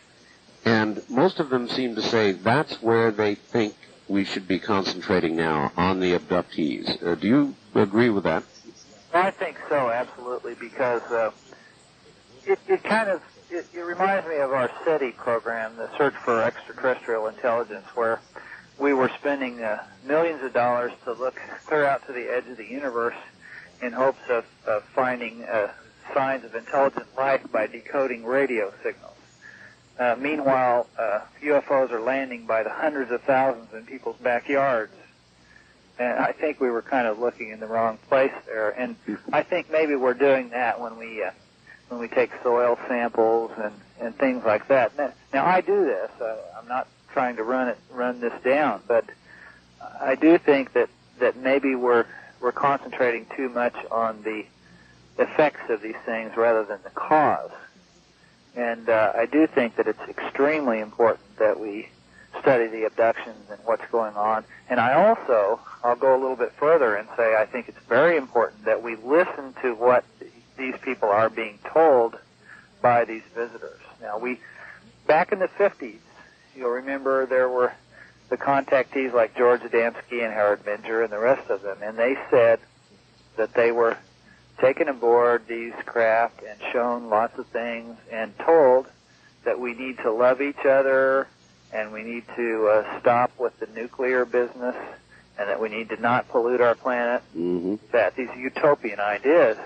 and most of them seem to say that's where they think we should be concentrating now, on the abductees. Do you agree with that? I think so, absolutely, because it reminds me of our SETI program, the Search for Extraterrestrial Intelligence, where we were spending millions of dollars to look clear out to the edge of the universe in hopes of finding signs of intelligent life by decoding radio signals. Meanwhile, UFOs are landing by the hundreds of thousands in people's backyards. And I think we were kind of looking in the wrong place there. And I think maybe we're doing that when we take soil samples and things like that. Now I do this. I'm not trying to run this down, but I do think that maybe we're concentrating too much on the effects of these things rather than the cause. And I do think that it's extremely important that we study the abductions and what's going on. And I'll go a little bit further and say I think it's very important that we listen to what these people are being told by these visitors. Now, back in the 50s, you'll remember there were the contactees like George Adamski and Howard Menger and the rest of them, and they said that they were taken aboard these craft and shown lots of things and told that we need to love each other and we need to stop with the nuclear business and that we need to not pollute our planet. These utopian ideas.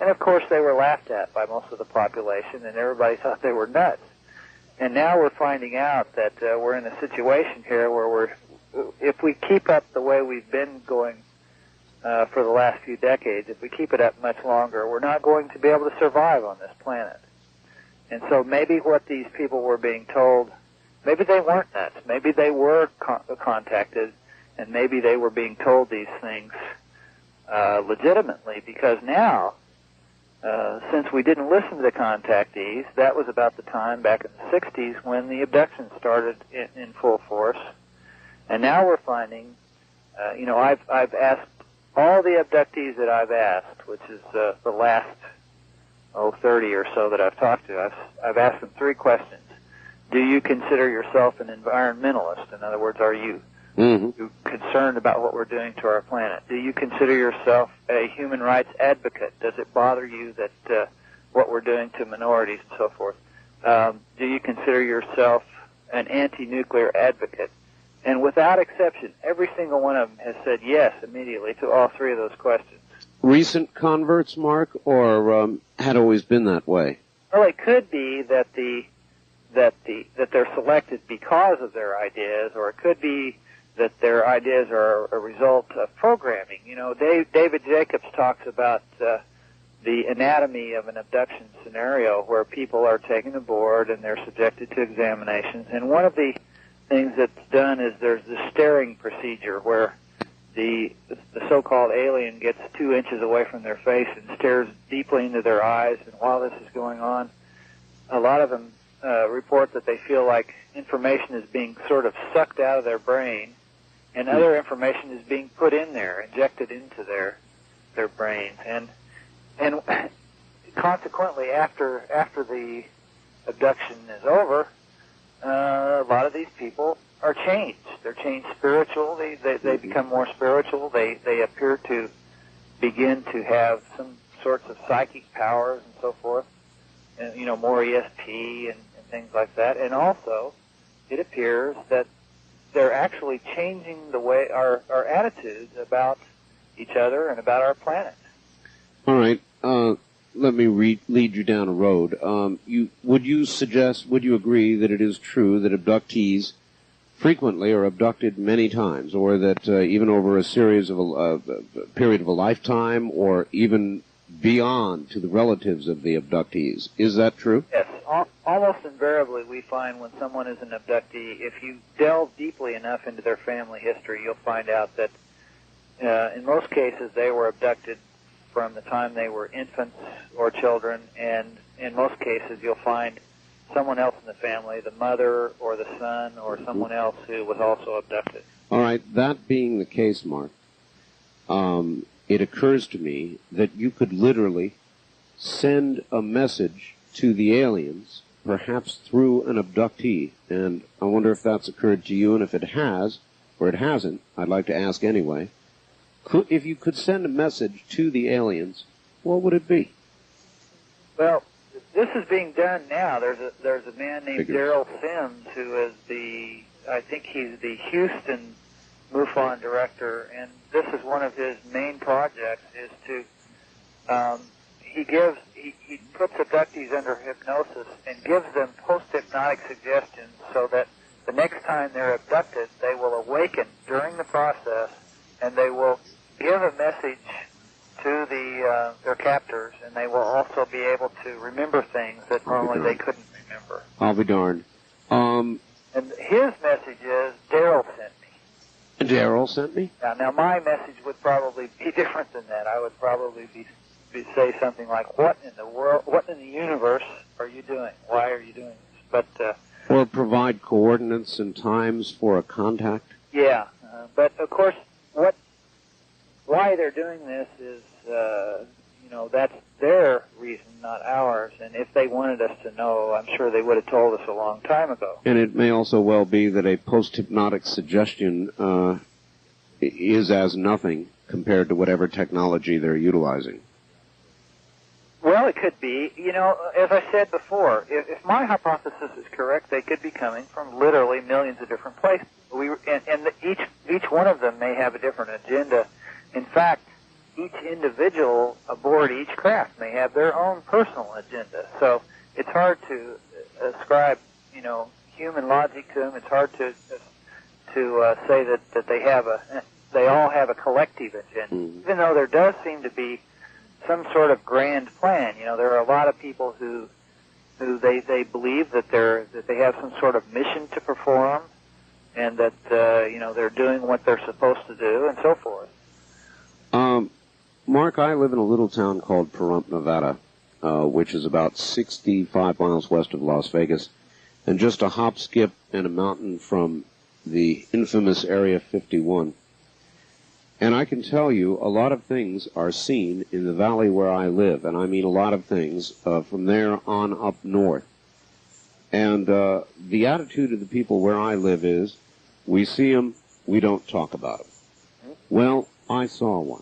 And of course they were laughed at by most of the population and everybody thought they were nuts. And now we're finding out that we're in a situation here where if we keep up the way we've been going for the last few decades, if we keep it up much longer, we're not going to be able to survive on this planet. And so maybe what these people were being told, maybe they weren't nuts. Maybe they were contacted, and maybe they were being told these things legitimately, because now, since we didn't listen to the contactees, that was about the time back in the 60s when the abduction started in full force. And now we're finding, I've asked all the abductees that I've asked, which is the last 30 or so that I've talked to, I've asked them 3 questions. Do you consider yourself an environmentalist? In other words, are you concerned about what we're doing to our planet? Do you consider yourself a human rights advocate? Does it bother you that what we're doing to minorities and so forth? Do you consider yourself an anti-nuclear advocate? And without exception, every single one of them has said yes immediately to all 3 of those questions. Recent converts, Mark, or had always been that way? Well, it could be that they're selected because of their ideas, or it could be that their ideas are a result of programming. You know, David Jacobs talks about the anatomy of an abduction scenario where people are taken aboard and they're subjected to examinations. And one of the things that's done is there's the staring procedure where the so-called alien gets 2 inches away from their face and stares deeply into their eyes. And while this is going on, a lot of them report that they feel like information is being sort of sucked out of their brain, and other information is being put in there, injected into their brains. And consequently, after the abduction is over, a lot of these people are changed. They're changed spiritually. They become more spiritual. They appear to begin to have some sorts of psychic powers and so forth, and, you know, more ESP and things like that. And also, it appears that they're actually changing the way our attitudes about each other and about our planet. All right. Let me lead you down a road. Would you agree that it is true that abductees frequently are abducted many times, or that even over a series of a period of a lifetime, or even beyond to the relatives of the abductees? Is that true? Yes. Almost invariably we find when someone is an abductee, if you delve deeply enough into their family history, you'll find out that in most cases they were abducted from the time they were infants or children, and in most cases you'll find someone else in the family, the mother or the son or someone else who was also abducted. All right. That being the case, Mark, it occurs to me that you could literally send a message to the aliens, perhaps through an abductee, and I wonder if that's occurred to you, and if it has, or it hasn't, I'd like to ask anyway. If you could send a message to the aliens, what would it be? Well, this is being done now. There's a man named Daryl Sims who is I think he's the Houston MUFON director, and this is one of his main projects, is to he puts abductees under hypnosis and gives them post-hypnotic suggestions so that the next time they're abducted, they will awaken during the process, and they will give a message to their captors, and they will also be able to remember things that normally they couldn't remember. I'll be darned. And his message is, Daryl sent me. Daryl sent me? Now my message would probably be different than that. I would probably say something like, what in the world, what in the universe are you doing? Why are you doing this? But or provide coordinates and times for a contact? Yeah, but of course, why they're doing this is, that's their reason, not ours. And if they wanted us to know, I'm sure they would have told us a long time ago. And it may also well be that a post-hypnotic suggestion is as nothing compared to whatever technology they're utilizing. Well, it could be. As I said before, if my hypothesis is correct, they could be coming from literally millions of different places. Each one of them may have a different agenda. In fact, each individual aboard each craft may have their own personal agenda. So it's hard to ascribe, human logic to them. It's hard to say that they all have a collective agenda, even though there does seem to be some sort of grand plan. There are a lot of people who they believe that they have some sort of mission to perform, and that they're doing what they're supposed to do, and so forth. Mark, I live in a little town called Pahrump, Nevada, which is about 65 miles west of Las Vegas, and just a hop, skip, and a mountain from the infamous Area 51. And I can tell you a lot of things are seen in the valley where I live, and I mean a lot of things from there on up north. And the attitude of the people where I live is, we see them, we don't talk about them. Well, I saw one.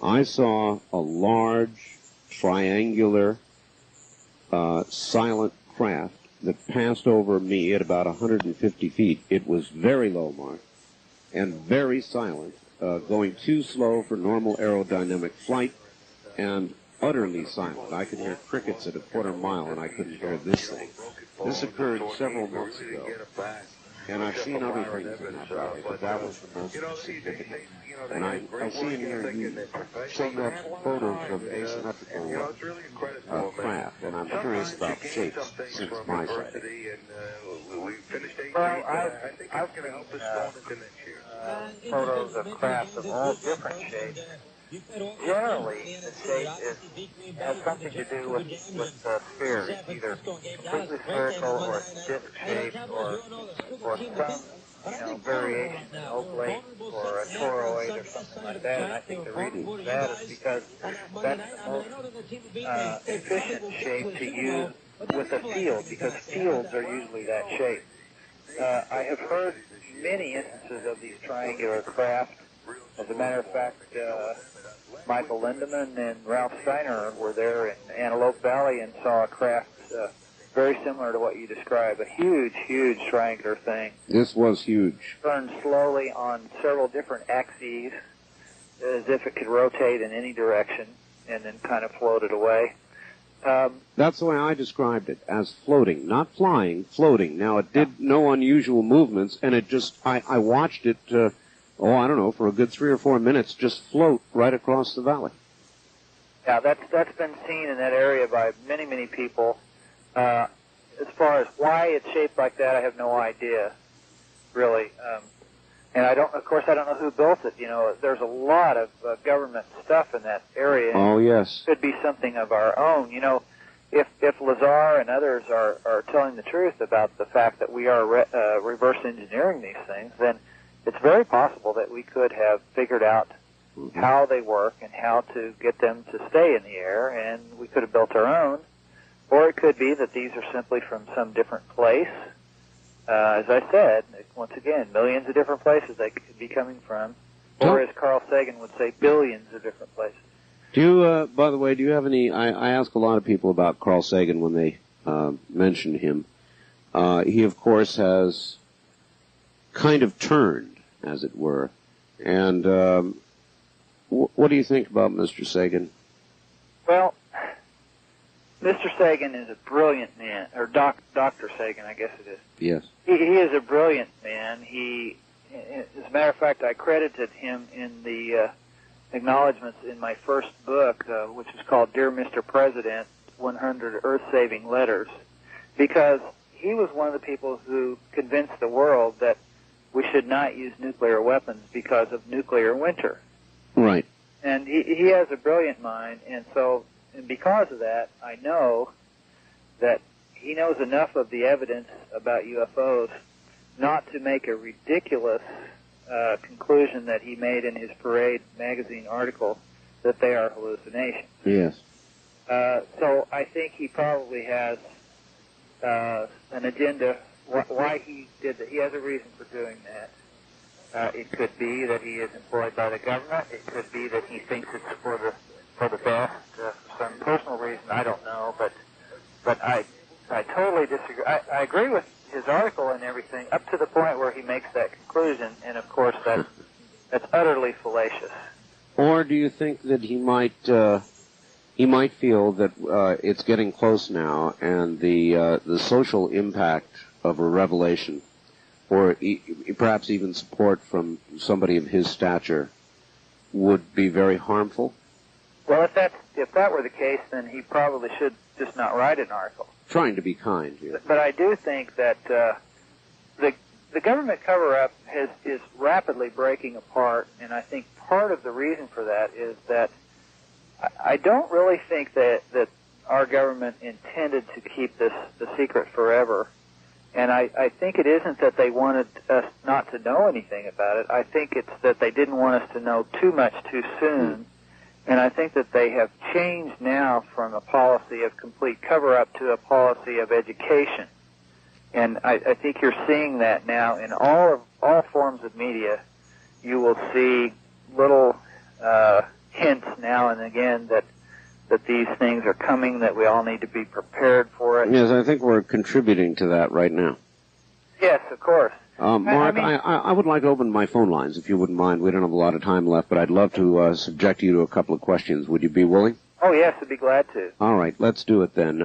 I saw a large, triangular, silent craft that passed over me at about 150 feet. It was very low, Mark, and very silent, going too slow for normal aerodynamic flight, and utterly silent. I could hear crickets at a quarter mile, and I couldn't hear this thing. This occurred several months ago. And I've seen other things in that valley, but that was the most significant. And I see in here you say you have photos of asymmetrical craft, and I'm curious about shapes since my sighting. Well, I've seen photos of craft of all different shapes. Generally, the shape has something to do with spheres, either completely spherical or disc-shaped or some variation, an oblate or a toroid or something like that. And I think the reason for that is because that's the most efficient shape to use with a field, because fields are usually that shape. I have heard many instances of these triangular craft. As a matter of fact, Michael Lindemann and Ralph Steiner were there in Antelope Valley and saw a craft very similar to what you described, a huge, huge triangular thing. This was huge. Turned slowly on several different axes, as if it could rotate in any direction, and then kind of floated away. That's the way I described it, as floating. Not flying, floating. Now, it did no unusual movements, and it just, I watched it, I don't know, for a good 3 or 4 minutes, just float right across the valley. Yeah, that's been seen in that area by many, many people. As far as why it's shaped like that, I have no idea, really. And I don't know who built it. You know, there's a lot of government stuff in that area. Oh, yes. It could be something of our own. You know, if Lazar and others are telling the truth about the fact that we are reverse engineering these things, then it's very possible that we could have figured out how they work and how to get them to stay in the air, and we could have built our own. Or it could be that these are simply from some different place. As I said, once again, millions of different places they could be coming from. Or, as Carl Sagan would say, billions of different places. Do you, by the way, do you have any, I ask a lot of people about Carl Sagan when they mention him. He, of course, has kind of turned, as it were. And what do you think about Mr. Sagan? Well, Mr. Sagan is a brilliant man, or Dr. Sagan, I guess it is. Yes. He is a brilliant man. As a matter of fact, I credited him in the acknowledgments in my first book, which is called Dear Mr. President, 100 Earth-Saving Letters, because he was one of the people who convinced the world that we should not use nuclear weapons because of nuclear winter. Right. And he has a brilliant mind, and because of that, I know that he knows enough of the evidence about UFOs not to make a ridiculous conclusion that he made in his Parade magazine article that they are hallucinations. Yes. So I think he probably has an agenda, why he did that. He has a reason for doing that. It could be that he is employed by the government. It could be that he thinks it's for the best, for some personal reason. I don't know, but I totally disagree. I agree with his article and everything up to the point where he makes that conclusion, and of course that's utterly fallacious. Or do you think that he might feel that it's getting close now, and the social impact of a revelation, or perhaps even support from somebody of his stature, would be very harmful? Well, if that were the case, then he probably should just not write an article. Trying to be kind here. But I do think that the government cover-up is rapidly breaking apart, and I think part of the reason for that is that I don't really think that our government intended to keep this the secret forever. And I think it isn't that they wanted us not to know anything about it. I think it's that they didn't want us to know too much too soon. And I think that they have changed now from a policy of complete cover-up to a policy of education. And I think you're seeing that now in all forms of media. You will see little hints now and again that these things are coming, that we all need to be prepared for it. Yes, I think we're contributing to that right now. Yes, of course. Mark, I would like to open my phone lines, if you wouldn't mind. We don't have a lot of time left, but I'd love to subject you to a couple of questions. Would you be willing? Oh, yes, I'd be glad to. All right, let's do it then.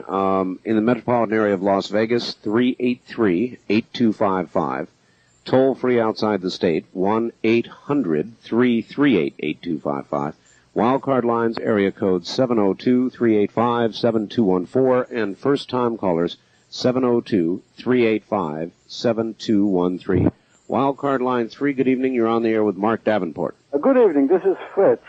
In the metropolitan area of Las Vegas, 383-8255. Toll-free outside the state, 1-800-338-8255. Wildcard lines, area code 702-385-7214, and first-time callers, 702-385-7213. Wildcard line 3, good evening. You're on the air with Mark Davenport. Good evening. This is Fritz.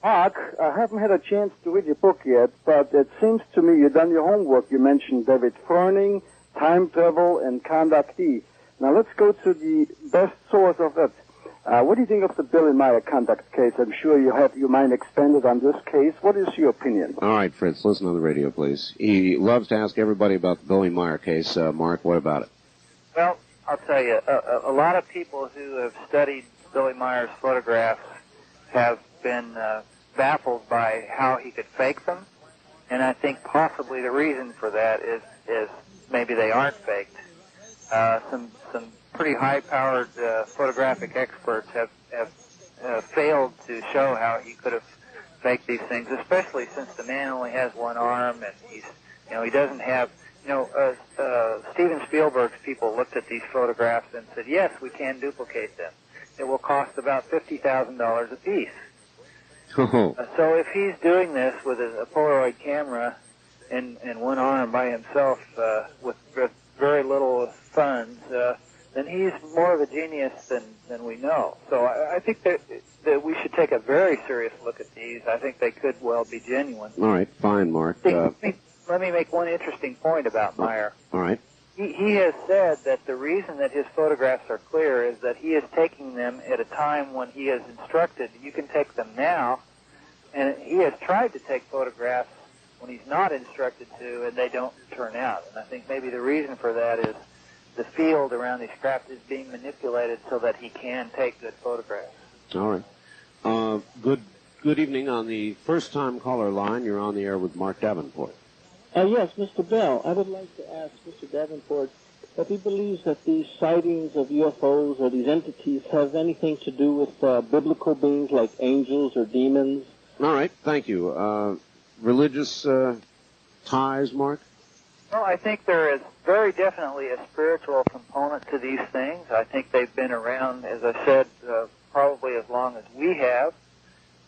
Mark, I haven't had a chance to read your book yet, but it seems to me you've done your homework. You mentioned David Ferning, time travel, and conductee. Now let's go to the best source of it. What do you think of the Billy Meyer conduct case? I'm sure you have your mind expanded on this case. What is your opinion? All right, Fritz, listen on the radio, please. He loves to ask everybody about the Billy Meyer case. Mark, what about it? Well, I'll tell you, a lot of people who have studied Billy Meyer's photographs have been baffled by how he could fake them, and I think possibly the reason for that is maybe they aren't faked. Some pretty high-powered photographic experts have failed to show how he could have faked these things, especially since the man only has one arm and he doesn't have. Steven Spielberg's people looked at these photographs and said, yes, we can duplicate them. It will cost about $50,000 a piece. So if he's doing this with a Polaroid camera and one arm by himself with very little funds, then he's more of a genius than we know. So I think that we should take a very serious look at these. I think they could well be genuine. All right, fine, Mark. Let me make one interesting point about Meyer. All right. He has said that the reason that his photographs are clear is that he is taking them at a time when he is instructed, you can take them now, and he has tried to take photographs when he's not instructed to, and they don't turn out. And I think maybe the reason for that is the field around these craft is being manipulated so that he can take good photographs. All right. Good evening. On the first-time caller line, you're on the air with Mark Davenport. Yes, Mr. Bell, I would like to ask Mr. Davenport if he believes that these sightings of UFOs or these entities have anything to do with biblical beings like angels or demons. All right, thank you. Religious ties, Mark? Well, I think there is very definitely a spiritual component to these things. I think they've been around, as I said, probably as long as we have.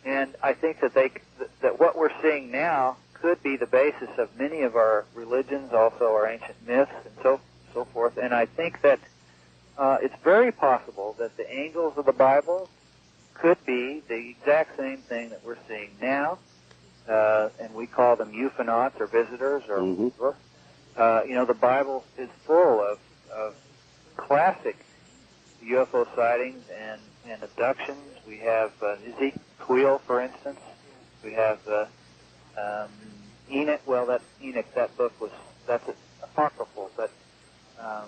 And I think that that what we're seeing now could be the basis of many of our religions, also our ancient myths and so forth. And I think that it's very possible that the angels of the Bible could be the exact same thing that we're seeing now, and we call them euphonauts or visitors or whatever. The Bible is full of classic UFO sightings and abductions. We have Ezekiel, for instance. We have Enoch. Well, that book that's apocryphal, but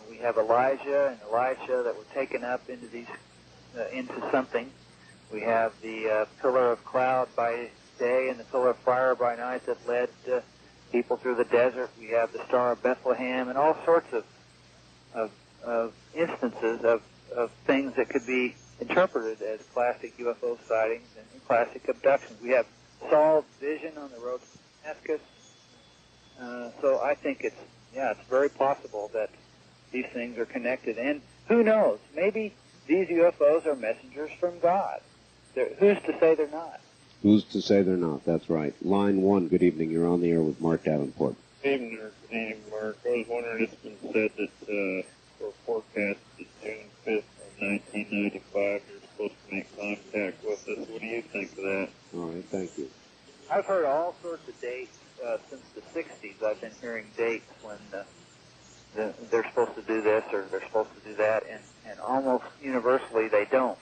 we have Elijah and Elisha that were taken up into something. We have the pillar of cloud by day and the pillar of fire by night that led people through the desert. We have the Star of Bethlehem and all sorts of instances of things that could be interpreted as classic UFO sightings and classic abductions. We have Saul's vision on the road to Damascus. So I think it's very possible that these things are connected. And who knows? Maybe these UFOs are messengers from God. Who's to say they're not? Who's to say they're not? That's right. Line 1, good evening. You're on the air with Mark Davenport. Good evening, Mark. I was wondering, it's been said that for forecast is June 5th of 1995, you're supposed to make contact with us. What do you think of that? All right, thank you. I've heard all sorts of dates since the 60s. I've been hearing dates when they're supposed to do this or they're supposed to do that, and almost universally they don't.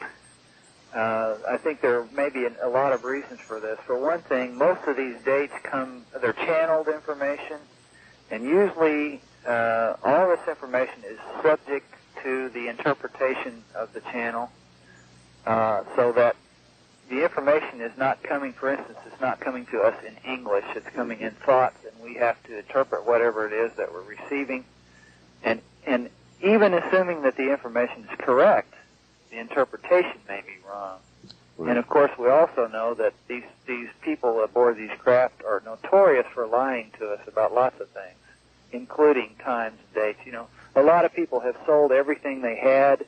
I think there may be a lot of reasons for this. For one thing, most of these dates they're channeled information, and usually all this information is subject to the interpretation of the channel, so that the information is not coming, for instance, it's not coming to us in English, it's coming in thoughts, and we have to interpret whatever it is that we're receiving. And even assuming that the information is correct, the interpretation may be wrong. Right. And of course, we also know that these people aboard these craft are notorious for lying to us about lots of things, including times and dates. a lot of people have sold everything they had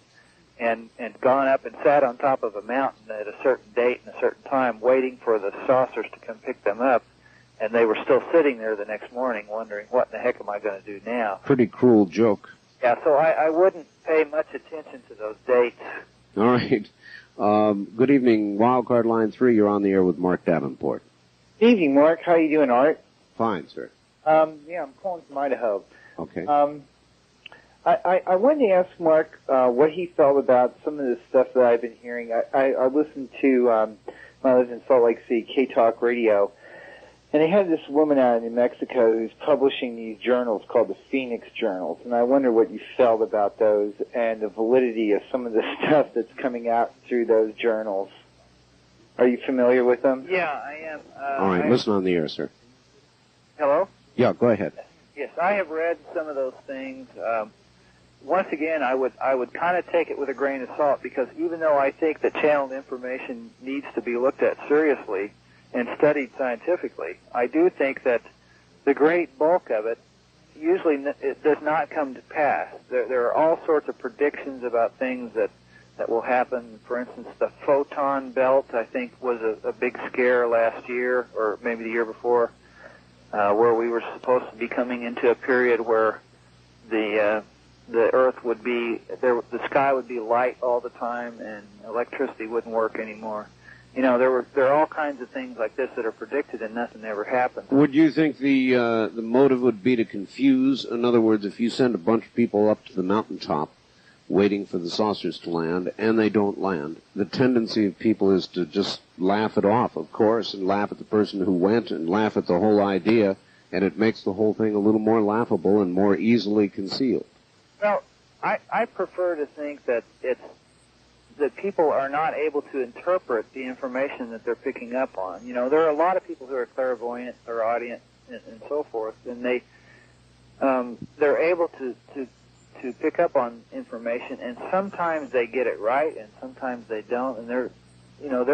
and gone up and sat on top of a mountain at a certain date and a certain time waiting for the saucers to come pick them up, and they were still sitting there the next morning wondering, what in the heck am I going to do now? Pretty cruel joke. Yeah, so I wouldn't pay much attention to those dates. All right. Good evening, Wildcard Line 3. You're on the air with Mark Davenport. Good evening, Mark. How you doing, Art? Fine, sir. Yeah, I'm calling from Idaho. Okay. I wanted to ask Mark what he felt about some of the stuff that I've been hearing. I listened to, when I lived in Salt Lake City, K-Talk Radio, and they had this woman out in New Mexico who's publishing these journals called the Phoenix Journals, and I wonder what you felt about those and the validity of some of the stuff that's coming out through those journals. Are you familiar with them? Yeah, I am. All right, listen on the air, sir. Hello? Yeah, go ahead. Yes, I have read some of those things. Once again, I would kind of take it with a grain of salt, because even though I think that channeled information needs to be looked at seriously and studied scientifically, I do think that the great bulk of it usually it does not come to pass. There are all sorts of predictions about things that will happen. For instance, the photon belt, I think, was a big scare last year, or maybe the year before, where we were supposed to be coming into a period where the Earth would be the sky would be light all the time, and electricity wouldn't work anymore. You know, there are all kinds of things like this that are predicted, and nothing ever happens. Would you think the motive would be to confuse? In other words, if you send a bunch of people up to the mountaintop waiting for the saucers to land, and they don't land, the tendency of people is to just laugh it off, of course, and laugh at the person who went, and laugh at the whole idea, and it makes the whole thing a little more laughable and more easily concealed. Well, I prefer to think that that people are not able to interpret the information that they're picking up on. You know, there are a lot of people who are clairvoyant or audient and so forth, and they're able to pick up on information, and sometimes they get it right, and sometimes they don't, and they're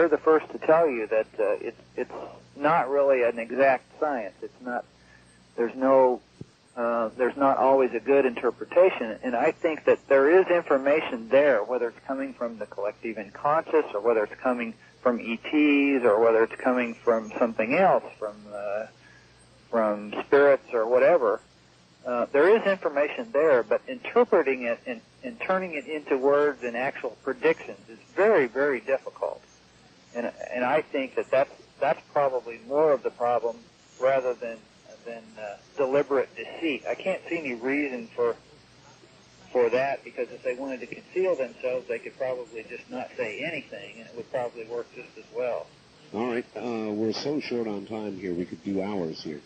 the first to tell you that it's not really an exact science. It's not. There's not always a good interpretation, and I think that there is information there, whether it's coming from the collective unconscious, or whether it's coming from ETs, or whether it's coming from something else, from spirits or whatever. There is information there, but interpreting it and turning it into words and actual predictions is very, very difficult. And I think that's probably more of the problem rather than deliberate deceit. I can't see any reason for that, because if they wanted to conceal themselves, they could probably just not say anything, and it would probably work just as well. All right, we're so short on time here, we could do hours here.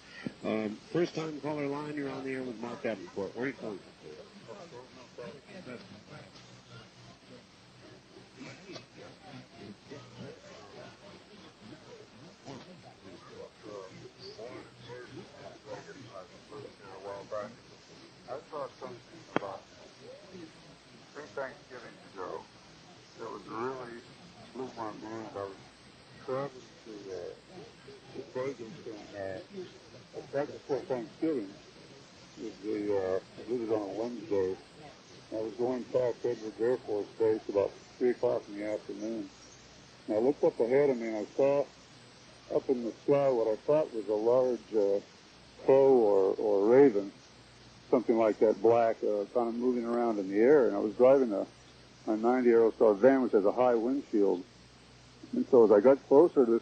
First time caller line, you're on the air with Mark Davenport. Where are you calling from? I saw something about 3 Thanksgivings ago that was really blew my mind. I was traveling to Vegas, and back before Thanksgiving, I did it on a Wednesday. I was going past Edwards Air Force Base about 3 o'clock in the afternoon. And I looked up ahead of me, and I saw up in the sky what I thought was a large crow or raven, something like that, black, kind of moving around in the air. And I was driving a 90 Aerostar van, which has a high windshield. And so as I got closer to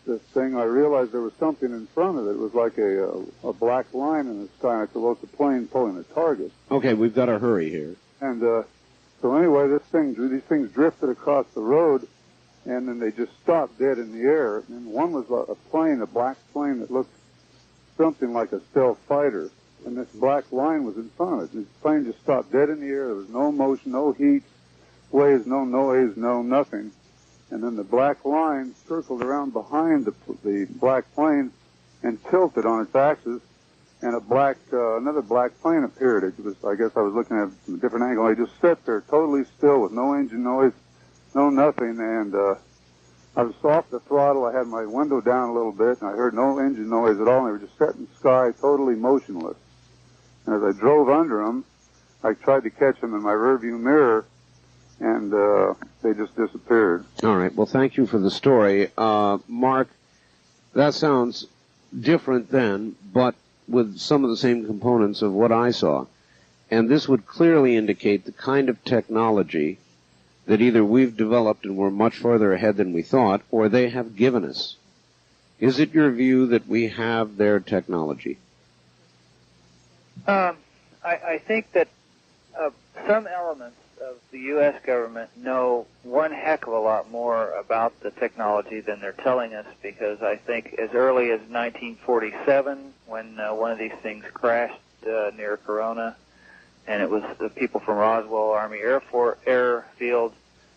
this thing, I realized there was something in front of it. It was like a black line in the sky, and I thought, well, it's a plane pulling a target. Okay, we've got to hurry here. And so anyway, these things drifted across the road, and then they just stopped dead in the air. And one was a plane, a black plane that looked something like a stealth fighter. And this black line was in front of it. The plane just stopped dead in the air. There was no motion, no heat, waves, no noise, no nothing. And then the black line circled around behind the black plane and tilted on its axis, and another black plane appeared. It was, I guess I was looking at it from a different angle. I just sat there totally still with no engine noise, no nothing, and I was off the throttle. I had my window down a little bit, and I heard no engine noise at all, and they were just set in the sky, totally motionless. And as I drove under them, I tried to catch them in my rearview mirror, and they just disappeared. All right. Well, thank you for the story. Mark, that sounds different then, but with some of the same components of what I saw. And this would clearly indicate the kind of technology that either we've developed and we're much further ahead than we thought, or they have given us. Is it your view that we have their technology? I think that some elements of the U.S. government know one heck of a lot more about the technology than they're telling us, because I think as early as 1947, when one of these things crashed near Corona, and it was the people from Roswell Army Airfield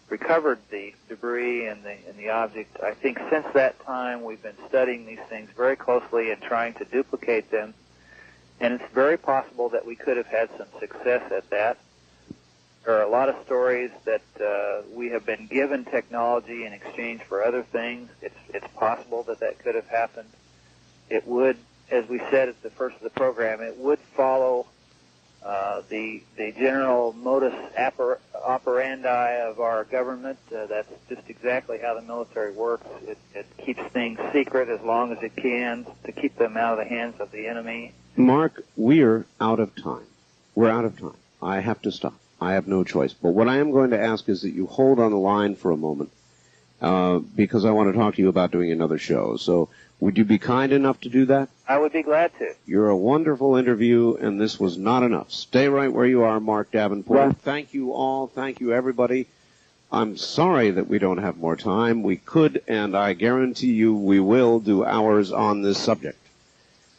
recovered the debris and the object. I think since that time we've been studying these things very closely and trying to duplicate them, and it's very possible that we could have had some success at that. There are a lot of stories that we have been given technology in exchange for other things. It's possible that that could have happened. It would, as we said at the first of the program, it would follow the general modus operandi of our government. That's just exactly how the military works. It keeps things secret as long as it can to keep them out of the hands of the enemy. Mark, we're out of time. We're out of time. I have to stop. I have no choice. But what I am going to ask is that you hold on the line for a moment, because I want to talk to you about doing another show. So would you be kind enough to do that? I would be glad to. You're a wonderful interview, and this was not enough. Stay right where you are, Mark Davenport. Right. Thank you all. Thank you, everybody. I'm sorry that we don't have more time. We could, and I guarantee you we will do hours on this subject.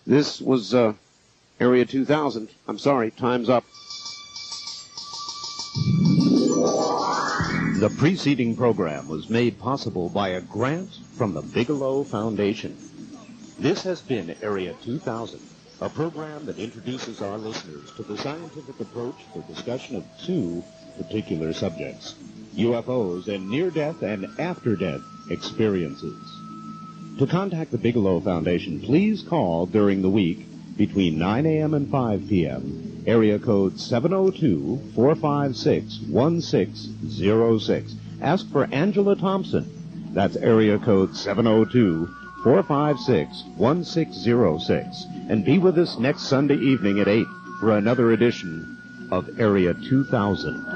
This was Area 2000. I'm sorry, time's up. The preceding program was made possible by a grant from the Bigelow Foundation. This has been Area 2000, a program that introduces our listeners to the scientific approach for discussion of two particular subjects: UFOs and near-death and after-death experiences. To contact the Bigelow Foundation, please call during the week between 9 a.m. and 5 p.m., area code 702-456-1606. Ask for Angela Thompson. That's area code 702-456-1606. And be with us next Sunday evening at 8 for another edition of Area 2000.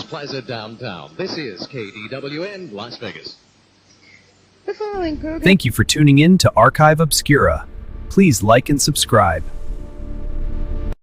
Plaza downtown. This is KDWN Las Vegas. Thank you for tuning in to Archive Obscura. Please like and subscribe.